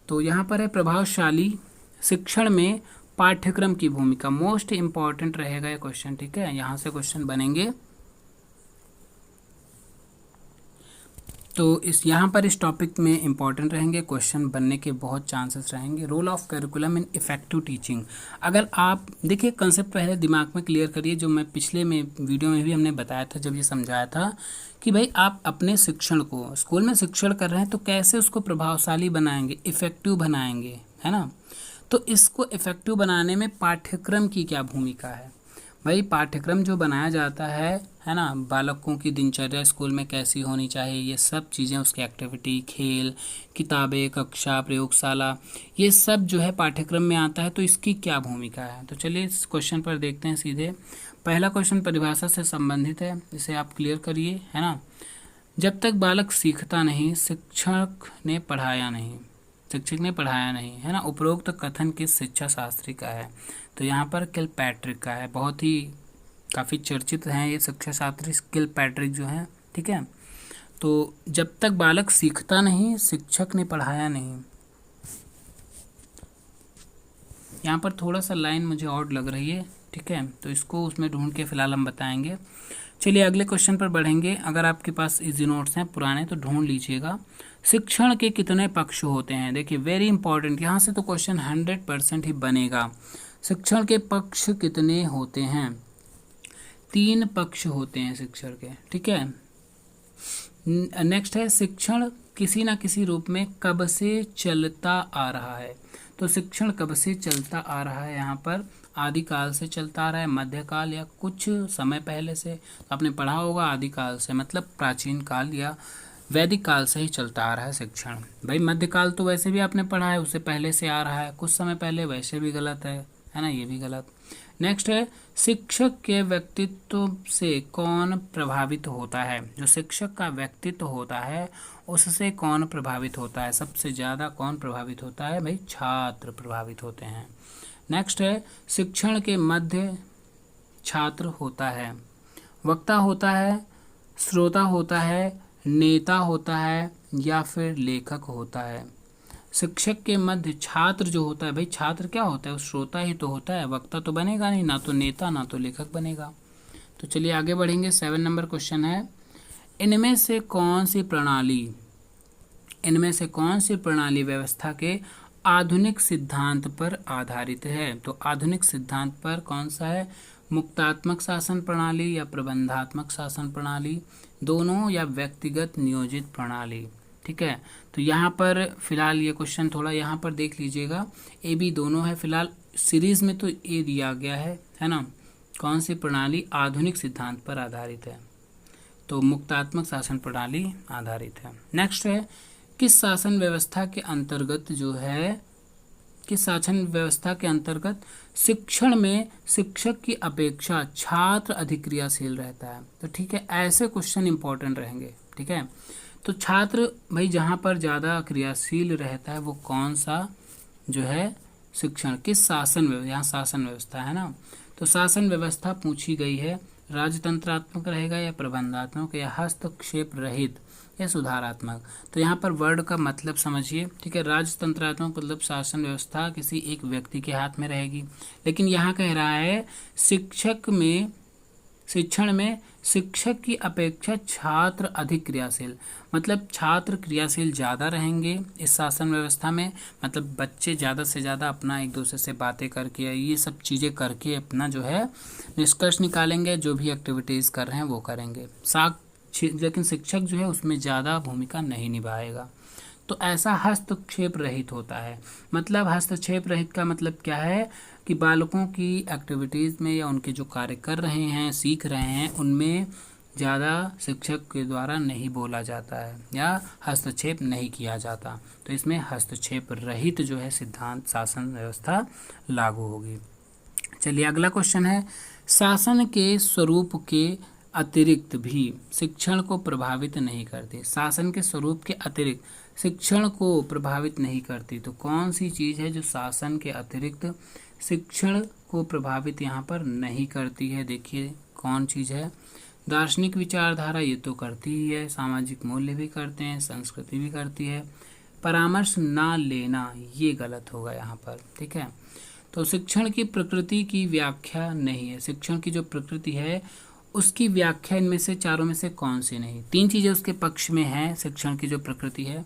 तो यहाँ पर है प्रभावशाली शिक्षण में पाठ्यक्रम की भूमिका, मोस्ट इम्पॉर्टेंट रहेगा ये क्वेश्चन। ठीक है, यहाँ से क्वेश्चन बनेंगे। तो यहाँ पर इस टॉपिक में इंपॉर्टेंट रहेंगे, क्वेश्चन बनने के बहुत चांसेस रहेंगे। Role of curriculum in effective teaching. अगर आप देखिए, कंसेप्ट पहले दिमाग में क्लियर करिए, जो मैं पिछले में वीडियो में भी हमने बताया था, जब ये समझाया था कि भाई आप अपने शिक्षण को, स्कूल में शिक्षण कर रहे हैं तो कैसे उसको प्रभावशाली बनाएंगे, इफेक्टिव बनाएंगे, है ना। तो इसको इफेक्टिव बनाने में पाठ्यक्रम की क्या भूमिका है। भाई पाठ्यक्रम जो बनाया जाता है ना, बालकों की दिनचर्या स्कूल में कैसी होनी चाहिए, ये सब चीज़ें, उसकी एक्टिविटी, खेल, किताबें, कक्षा, प्रयोगशाला, ये सब जो है पाठ्यक्रम में आता है, तो इसकी क्या भूमिका है। तो चलिए इस क्वेश्चन पर देखते हैं सीधे। पहला क्वेश्चन परिभाषा से संबंधित है, इसे आप क्लियर करिए, है ना। जब तक बालक सीखता नहीं, शिक्षक ने पढ़ाया नहीं, है ना। उपरोक्त कथन किस शिक्षा शास्त्री का है। तो यहाँ पर किलपैट्रिक का है, बहुत ही काफ़ी चर्चित हैं ये शिक्षा शास्त्री किलपैट्रिक जो है। ठीक है, तो जब तक बालक सीखता नहीं, शिक्षक ने पढ़ाया नहीं, यहाँ पर थोड़ा सा लाइन मुझे ऑड लग रही है। ठीक है, तो इसको उसमें ढूंढ के फिलहाल हम बताएंगे। चलिए अगले क्वेश्चन पर बढ़ेंगे। अगर आपके पास इजी नोट्स हैं पुराने तो ढूंढ लीजिएगा। शिक्षण के कितने पक्ष होते हैं। देखिए वेरी इंपॉर्टेंट, यहाँ से तो क्वेश्चन 100% ही बनेगा। शिक्षण के पक्ष कितने होते हैं। 3 पक्ष होते हैं शिक्षण के। ठीक है, नेक्स्ट है, शिक्षण किसी ना किसी रूप में कब से चलता आ रहा है। तो शिक्षण कब से चलता आ रहा है, यहाँ पर आदिकाल से चलता आ रहा है, मध्यकाल या कुछ समय पहले से। आपने पढ़ा होगा आदिकाल से मतलब प्राचीन काल या वैदिक काल से ही चलता आ रहा है शिक्षण। भाई मध्यकाल तो वैसे भी आपने पढ़ा है, उससे पहले से आ रहा है, कुछ समय पहले, वैसे भी गलत है ना, ये भी गलत। नेक्स्ट है, शिक्षक के व्यक्तित्व से कौन प्रभावित होता है। जो शिक्षक का व्यक्तित्व होता है उससे कौन प्रभावित होता है, सबसे ज़्यादा कौन प्रभावित होता है। भाई छात्र प्रभावित होते हैं। नेक्स्ट है, शिक्षण के मध्य छात्र होता है, वक्ता होता है, श्रोता होता है, नेता होता है या फिर लेखक होता है। शिक्षक के मध्य छात्र जो होता है, भाई छात्र क्या होता है, वो श्रोता ही तो होता है, वक्ता तो बनेगा नहीं, ना तो नेता ना तो लेखक बनेगा। तो चलिए आगे बढ़ेंगे। 7 नंबर क्वेश्चन है, इनमें से कौन सी प्रणाली व्यवस्था के आधुनिक सिद्धांत पर आधारित है। तो आधुनिक सिद्धांत पर कौन सा है, मुक्तात्मक शासन प्रणाली या प्रबंधात्मक शासन प्रणाली, दोनों या व्यक्तिगत नियोजित प्रणाली। ठीक है, तो यहाँ पर फिलहाल ये क्वेश्चन थोड़ा यहाँ पर देख लीजिएगा, ए बी दोनों है। फिलहाल सीरीज में तो ए दिया गया है ना। कौन सी प्रणाली आधुनिक सिद्धांत पर आधारित है, तो मुक्तात्मक शासन प्रणाली आधारित है। नेक्स्ट है, किस शासन व्यवस्था के अंतर्गत शिक्षण में शिक्षक की अपेक्षा छात्र अधिक क्रियाशील रहता है। तो ठीक है, ऐसे क्वेश्चन इंपॉर्टेंट रहेंगे। ठीक है, तो छात्र भाई जहाँ पर ज़्यादा क्रियाशील रहता है वो कौन सा जो है शिक्षण, किस शासन व्यवस्था, यहाँ शासन व्यवस्था है ना, तो शासन व्यवस्था पूछी गई है, राजतंत्रात्मक रहेगा या प्रबंधात्मक या हस्तक्षेप रहित या सुधारात्मक। तो यहाँ पर वर्ड का मतलब समझिए, ठीक है। राजतंत्रात्मक मतलब शासन व्यवस्था किसी एक व्यक्ति के हाथ में रहेगी, लेकिन यहाँ कह रहा है शिक्षण में शिक्षक की अपेक्षा छात्र अधिक क्रियाशील, मतलब छात्र क्रियाशील ज़्यादा रहेंगे इस शासन व्यवस्था में, मतलब बच्चे ज़्यादा से ज़्यादा अपना एक दूसरे से बातें करके ये सब चीज़ें करके अपना जो है निष्कर्ष निकालेंगे, जो भी एक्टिविटीज़ कर रहे हैं वो करेंगे। लेकिन शिक्षक जो है उसमें ज़्यादा भूमिका नहीं निभाएगा। तो ऐसा हस्तक्षेप रहित होता है, मतलब हस्तक्षेप रहित का मतलब क्या है कि बालकों की एक्टिविटीज़ में या उनके जो कार्य कर रहे हैं, सीख रहे हैं, उनमें ज़्यादा शिक्षक के द्वारा नहीं बोला जाता है या हस्तक्षेप नहीं किया जाता। तो इसमें हस्तक्षेप रहित जो है सिद्धांत शासन व्यवस्था लागू होगी। चलिए अगला क्वेश्चन है, शासन के स्वरूप के अतिरिक्त भी शिक्षण को प्रभावित नहीं करती। शासन के स्वरूप के अतिरिक्त शिक्षण को प्रभावित नहीं करती, तो कौन सी चीज़ है जो शासन के अतिरिक्त शिक्षण को प्रभावित यहाँ पर नहीं करती है? देखिए कौन चीज़ है। दार्शनिक विचारधारा ये तो करती ही है, सामाजिक मूल्य भी करते हैं, संस्कृति भी करती है। परामर्श ना लेना ये गलत होगा यहाँ पर, ठीक है। तो शिक्षण की प्रकृति की व्याख्या नहीं है, शिक्षण की जो प्रकृति है उसकी व्याख्या इनमें से चारों में से कौन सी नहीं? तीन चीज़ें उसके पक्ष में है शिक्षण की जो प्रकृति है।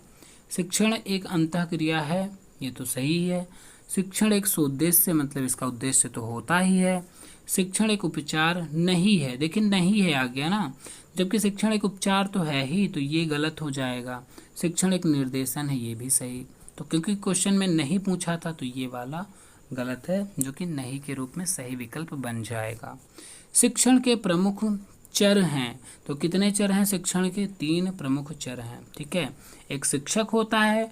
शिक्षण एक अंतःक्रिया है, ये तो सही है। शिक्षण एक सोद्देश्य, मतलब इसका उद्देश्य तो होता ही है। शिक्षण एक उपचार नहीं है, लेकिन नहीं है आ गया ना, जबकि शिक्षण एक उपचार तो है ही, तो ये गलत हो जाएगा। शिक्षण एक निर्देशन है, ये भी सही। तो क्योंकि क्वेश्चन में नहीं पूछा था तो ये वाला गलत है, जो कि नहीं के रूप में सही विकल्प बन जाएगा। शिक्षण के प्रमुख चर हैं, तो कितने चर हैं शिक्षण के? 3 प्रमुख चर हैं, ठीक है। एक शिक्षक होता है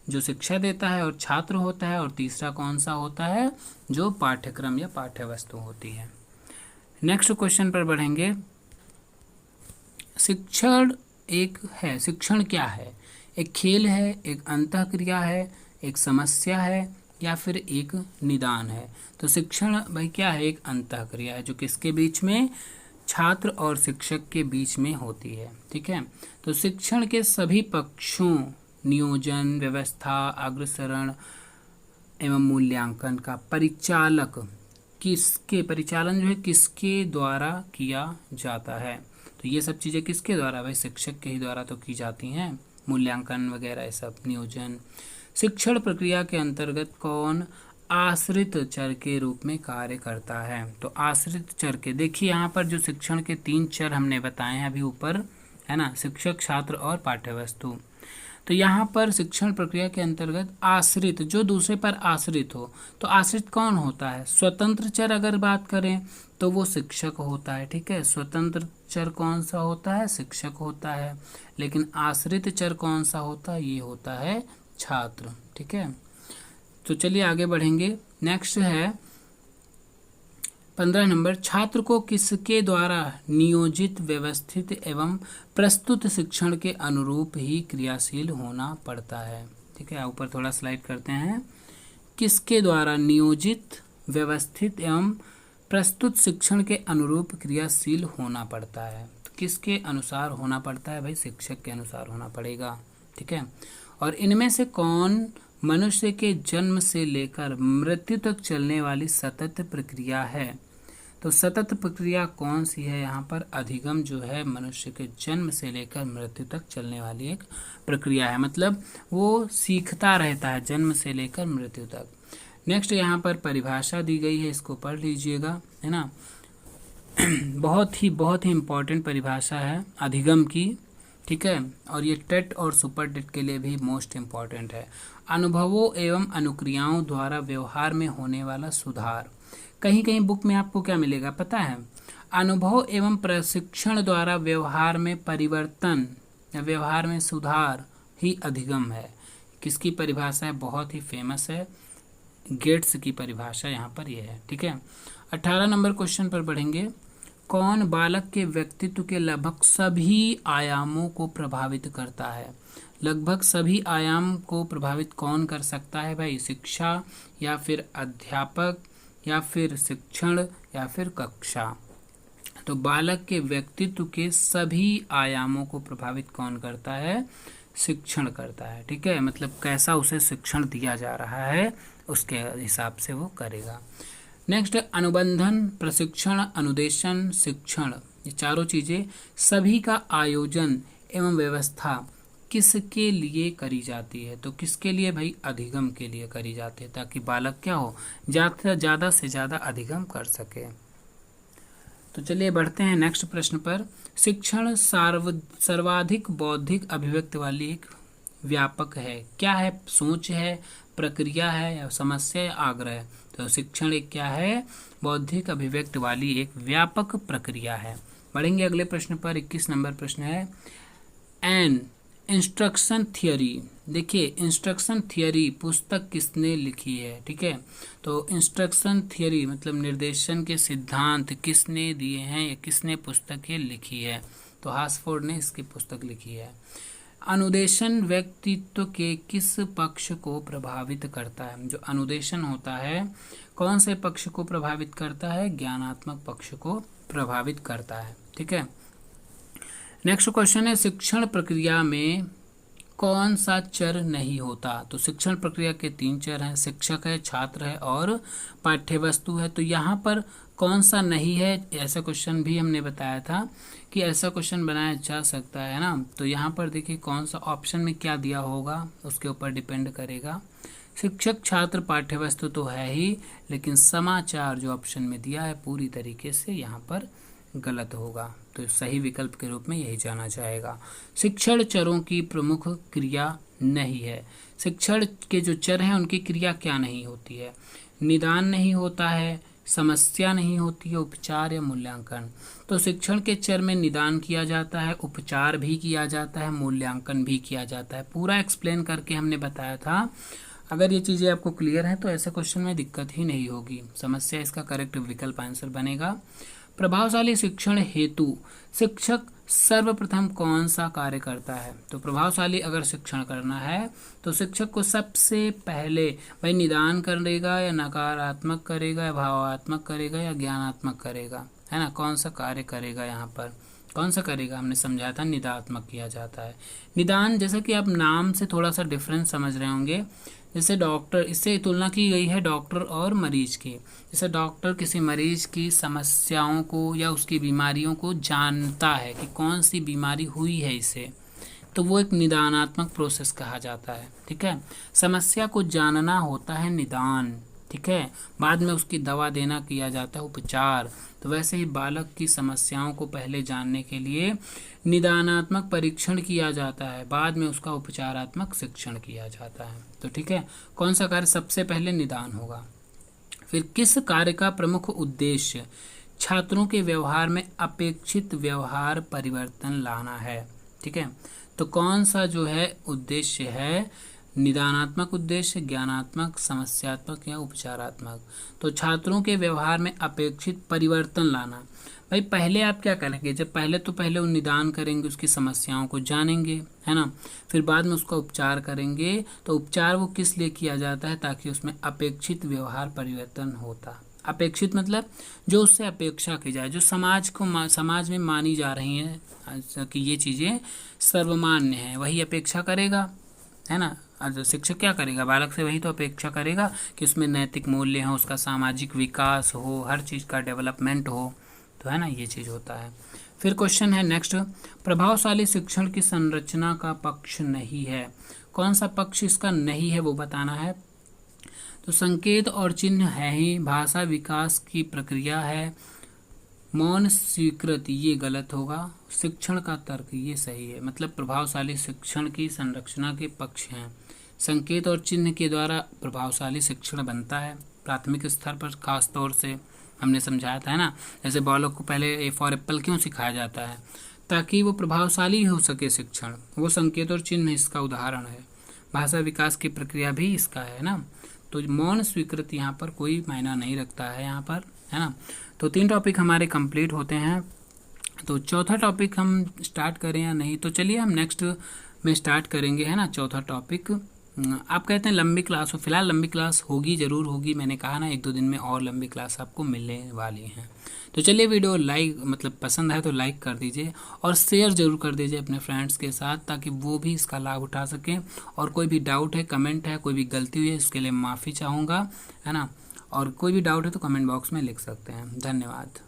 जो शिक्षा देता है और छात्र होता है, और तीसरा कौन सा होता है? जो पाठ्यक्रम या पाठ्यवस्तु होती है। नेक्स्ट क्वेश्चन पर बढ़ेंगे। शिक्षण एक है, शिक्षण क्या है? एक खेल है, एक अंतःक्रिया है, एक समस्या है, या फिर एक निदान है? तो शिक्षण भाई क्या है? एक अंतःक्रिया है जो किसके बीच में? छात्र और शिक्षक के बीच में होती है, ठीक है। तो शिक्षण के सभी पक्षों, नियोजन, व्यवस्था, अग्रसरण एवं मूल्यांकन का परिचालन जो है किसके द्वारा किया जाता है? तो ये सब चीज़ें किसके द्वारा? भाई शिक्षक के ही द्वारा तो की जाती हैं, मूल्यांकन वगैरह ये सब, नियोजन। शिक्षण प्रक्रिया के अंतर्गत कौन आश्रित चर के रूप में कार्य करता है? तो आश्रित चर के, देखिए यहाँ पर जो शिक्षण के 3 चर हमने बताए हैं अभी ऊपर, है ना, शिक्षक, छात्र और पाठ्यवस्तु। तो यहाँ पर शिक्षण प्रक्रिया के अंतर्गत आश्रित, जो दूसरे पर आश्रित हो, तो आश्रित कौन होता है? स्वतंत्र चर अगर बात करें तो वो शिक्षक होता है, ठीक है। स्वतंत्र चर कौन सा होता है? शिक्षक होता है। लेकिन आश्रित चर कौन सा होता है? ये होता है छात्र, ठीक है। तो चलिए आगे बढ़ेंगे। नेक्स्ट है 15 नंबर, छात्र को किसके द्वारा नियोजित, व्यवस्थित एवं प्रस्तुत शिक्षण के अनुरूप ही क्रियाशील होना पड़ता है, ठीक है। ऊपर थोड़ा स्लाइड करते हैं। किसके द्वारा नियोजित, व्यवस्थित एवं प्रस्तुत शिक्षण के अनुरूप क्रियाशील होना पड़ता है? तो किसके अनुसार होना पड़ता है? भाई शिक्षक के अनुसार होना पड़ेगा, ठीक है। और इनमें से कौन मनुष्य के जन्म से लेकर मृत्यु तक चलने वाली सतत प्रक्रिया है? तो सतत प्रक्रिया कौन सी है यहाँ पर? अधिगम जो है मनुष्य के जन्म से लेकर मृत्यु तक चलने वाली एक प्रक्रिया है, मतलब वो सीखता रहता है जन्म से लेकर मृत्यु तक। नेक्स्ट यहाँ पर परिभाषा दी गई है, इसको पढ़ लीजिएगा, है ना। बहुत ही इम्पोर्टेंट परिभाषा है अधिगम की, ठीक है। और ये टेट और सुपर टेट के लिए भी मोस्ट इम्पॉर्टेंट है। अनुभवों एवं अनुक्रियाओं द्वारा व्यवहार में होने वाला सुधार। कहीं कहीं बुक में आपको क्या मिलेगा पता है? अनुभव एवं प्रशिक्षण द्वारा व्यवहार में परिवर्तन या व्यवहार में सुधार ही अधिगम है। किसकी परिभाषा है? बहुत ही फेमस है, गेट्स की परिभाषा यहाँ पर यह है, ठीक है। 18 नंबर क्वेश्चन पर बढ़ेंगे। कौन बालक के व्यक्तित्व के लगभग सभी आयामों को प्रभावित करता है? लगभग सभी आयाम को प्रभावित कौन कर सकता है भाई? शिक्षा, या फिर अध्यापक, या फिर शिक्षण, या फिर कक्षा? तो बालक के व्यक्तित्व के सभी आयामों को प्रभावित कौन करता है? शिक्षण करता है। ठीक है, मतलब कैसा उसे शिक्षण दिया जा रहा है उसके हिसाब से वो करेगा। नेक्स्ट, अनुबंधन, प्रशिक्षण, अनुदेशन, शिक्षण, ये चारों चीजें सभी का आयोजन एवं व्यवस्था किसके लिए करी जाती है? तो किसके लिए भाई? अधिगम के लिए करी जाती है, ताकि बालक क्या हो, ज़्यादा से ज़्यादा अधिगम कर सके। तो चलिए बढ़ते हैं नेक्स्ट प्रश्न पर। शिक्षण सर्वाधिक बौद्धिक अभिव्यक्ति वाली एक व्यापक है। क्या है? सोच है, प्रक्रिया है, या समस्या, या आग्रह? तो शिक्षण एक क्या है? बौद्धिक अभिव्यक्ति वाली एक व्यापक प्रक्रिया है। बढ़ेंगे अगले प्रश्न पर। 21 नंबर प्रश्न है, एन इंस्ट्रक्शन थियरी। देखिए, इंस्ट्रक्शन थियरी पुस्तक किसने लिखी है? ठीक है, तो इंस्ट्रक्शन थियरी मतलब निर्देशन के सिद्धांत किसने दिए हैं, या किसने पुस्तक ये लिखी है? तो हार्सफोर्ड ने इसकी पुस्तक लिखी है। अनुदेशन व्यक्तित्व के किस पक्ष को प्रभावित करता है? जो अनुदेशन होता है कौन से पक्ष को प्रभावित करता है? ज्ञानात्मक पक्ष को प्रभावित करता है। ठीक है, नेक्स्ट क्वेश्चन है, शिक्षण प्रक्रिया में कौन सा चर नहीं होता? तो शिक्षण प्रक्रिया के 3 चर हैं, शिक्षक है, छात्र है, और पाठ्यवस्तु है। तो यहाँ पर कौन सा नहीं है? ऐसा क्वेश्चन भी हमने बताया था कि ऐसा क्वेश्चन बनाया जा सकता है ना। तो यहाँ पर देखिए कौन सा ऑप्शन में क्या दिया होगा उसके ऊपर डिपेंड करेगा। शिक्षक, छात्र, पाठ्यवस्तु तो है ही, लेकिन समाचार जो ऑप्शन में दिया है पूरी तरीके से यहाँ पर गलत होगा। तो सही विकल्प के रूप में यही जाना जाएगा। शिक्षण चरों की प्रमुख क्रिया नहीं है। शिक्षण के जो चर हैं उनकी क्रिया क्या नहीं होती है? निदान नहीं होता है, समस्या नहीं होती है, उपचार या मूल्यांकन। तो शिक्षण के चर में निदान किया जाता है, उपचार भी किया जाता है, मूल्यांकन भी किया जाता है। पूरा एक्सप्लेन करके हमने बताया था। अगर ये चीज़ें आपको क्लियर हैं तो ऐसे क्वेश्चन में दिक्कत ही नहीं होगी। समस्या इसका करेक्ट विकल्प आंसर बनेगा। प्रभावशाली शिक्षण हेतु शिक्षक सर्वप्रथम कौन सा कार्य करता है? तो प्रभावशाली अगर शिक्षण करना है तो शिक्षक को सबसे पहले भाई निदान करेगा, या नकारात्मक करेगा, या भावात्मक करेगा, या ज्ञानात्मक करेगा, है ना? कौन सा कार्य करेगा? यहाँ पर कौन सा करेगा? हमने समझाया था निदात्मक किया जाता है। निदान, जैसे कि आप नाम से थोड़ा सा डिफरेंस समझ रहे होंगे। जैसे डॉक्टर, इससे तुलना की गई है डॉक्टर और मरीज की। जैसे डॉक्टर किसी मरीज की समस्याओं को या उसकी बीमारियों को जानता है कि कौन सी बीमारी हुई है इसे, तो वो एक निदानात्मक प्रोसेस कहा जाता है। ठीक है, समस्या को जानना होता है निदान। ठीक है, बाद में उसकी दवा देना किया जाता है उपचार। तो वैसे ही बालक की समस्याओं को पहले जानने के लिए निदानात्मक परीक्षण किया जाता है, बाद में उसका उपचारात्मक शिक्षण किया जाता है। तो ठीक है, कौन सा कार्य सबसे पहले? निदान होगा। फिर किस कार्य का प्रमुख उद्देश्य छात्रों के व्यवहार में अपेक्षित व्यवहार परिवर्तन लाना है? ठीक है, तो कौन सा जो है उद्देश्य है? निदानात्मक उद्देश्य, ज्ञानात्मक, समस्यात्मक, या उपचारात्मक? तो छात्रों के व्यवहार में अपेक्षित परिवर्तन लाना। भाई पहले आप क्या करेंगे? जब पहले वो निदान करेंगे, उसकी समस्याओं को जानेंगे, है ना। फिर बाद में उसका उपचार करेंगे। तो उपचार वो किस लिए किया जाता है? ताकि उसमें अपेक्षित व्यवहार परिवर्तन होता। अपेक्षित मतलब जो उससे अपेक्षा की जाए, जो समाज में मानी जा रही है कि ये चीज़ें सर्वमान्य हैं, वही अपेक्षा करेगा, है ना। शिक्षक क्या करेगा? बालक से वही तो अपेक्षा करेगा कि उसमें नैतिक मूल्य हो, उसका सामाजिक विकास हो, हर चीज़ का डेवलपमेंट हो, तो है ना, ये चीज़ होता है। फिर क्वेश्चन है नेक्स्ट, प्रभावशाली शिक्षण की संरचना का पक्ष नहीं है। कौन सा पक्ष इसका नहीं है वो बताना है। तो संकेत और चिन्ह है ही, भाषा विकास की प्रक्रिया है, मौन स्वीकृति ये गलत होगा, शिक्षण का तर्क ये सही है। मतलब प्रभावशाली शिक्षण की संरचना के पक्ष हैं। संकेत और चिन्ह के द्वारा प्रभावशाली शिक्षण बनता है प्राथमिक स्तर पर, खास तौर से हमने समझाया था, है ना। जैसे बालक को पहले ए फॉर एप्पल क्यों सिखाया जाता है? ताकि वो प्रभावशाली हो सके शिक्षण। वो संकेत और चिन्ह इसका उदाहरण है। भाषा विकास की प्रक्रिया भी इसका है ना। तो मौन स्वीकृति यहाँ पर कोई मायना नहीं रखता है यहाँ पर, है ना। तो 3 टॉपिक हमारे कंप्लीट होते हैं। तो चौथा टॉपिक हम स्टार्ट करें या नहीं, तो चलिए हम नेक्स्ट में स्टार्ट करेंगे, है ना। चौथा टॉपिक, आप कहते हैं लंबी क्लास हो, फिलहाल लंबी क्लास होगी, ज़रूर होगी, मैंने कहा ना 1-2 दिन में और लंबी क्लास आपको मिलने वाली हैं। तो चलिए वीडियो पसंद है तो लाइक कर दीजिए और शेयर ज़रूर कर दीजिए अपने फ्रेंड्स के साथ, ताकि वो भी इसका लाभ उठा सकें। और कोई भी डाउट है, कमेंट है, कोई भी गलती हुई है, उसके लिए माफ़ी चाहूँगा, है ना। और कोई भी डाउट है तो कमेंट बॉक्स में लिख सकते हैं। धन्यवाद।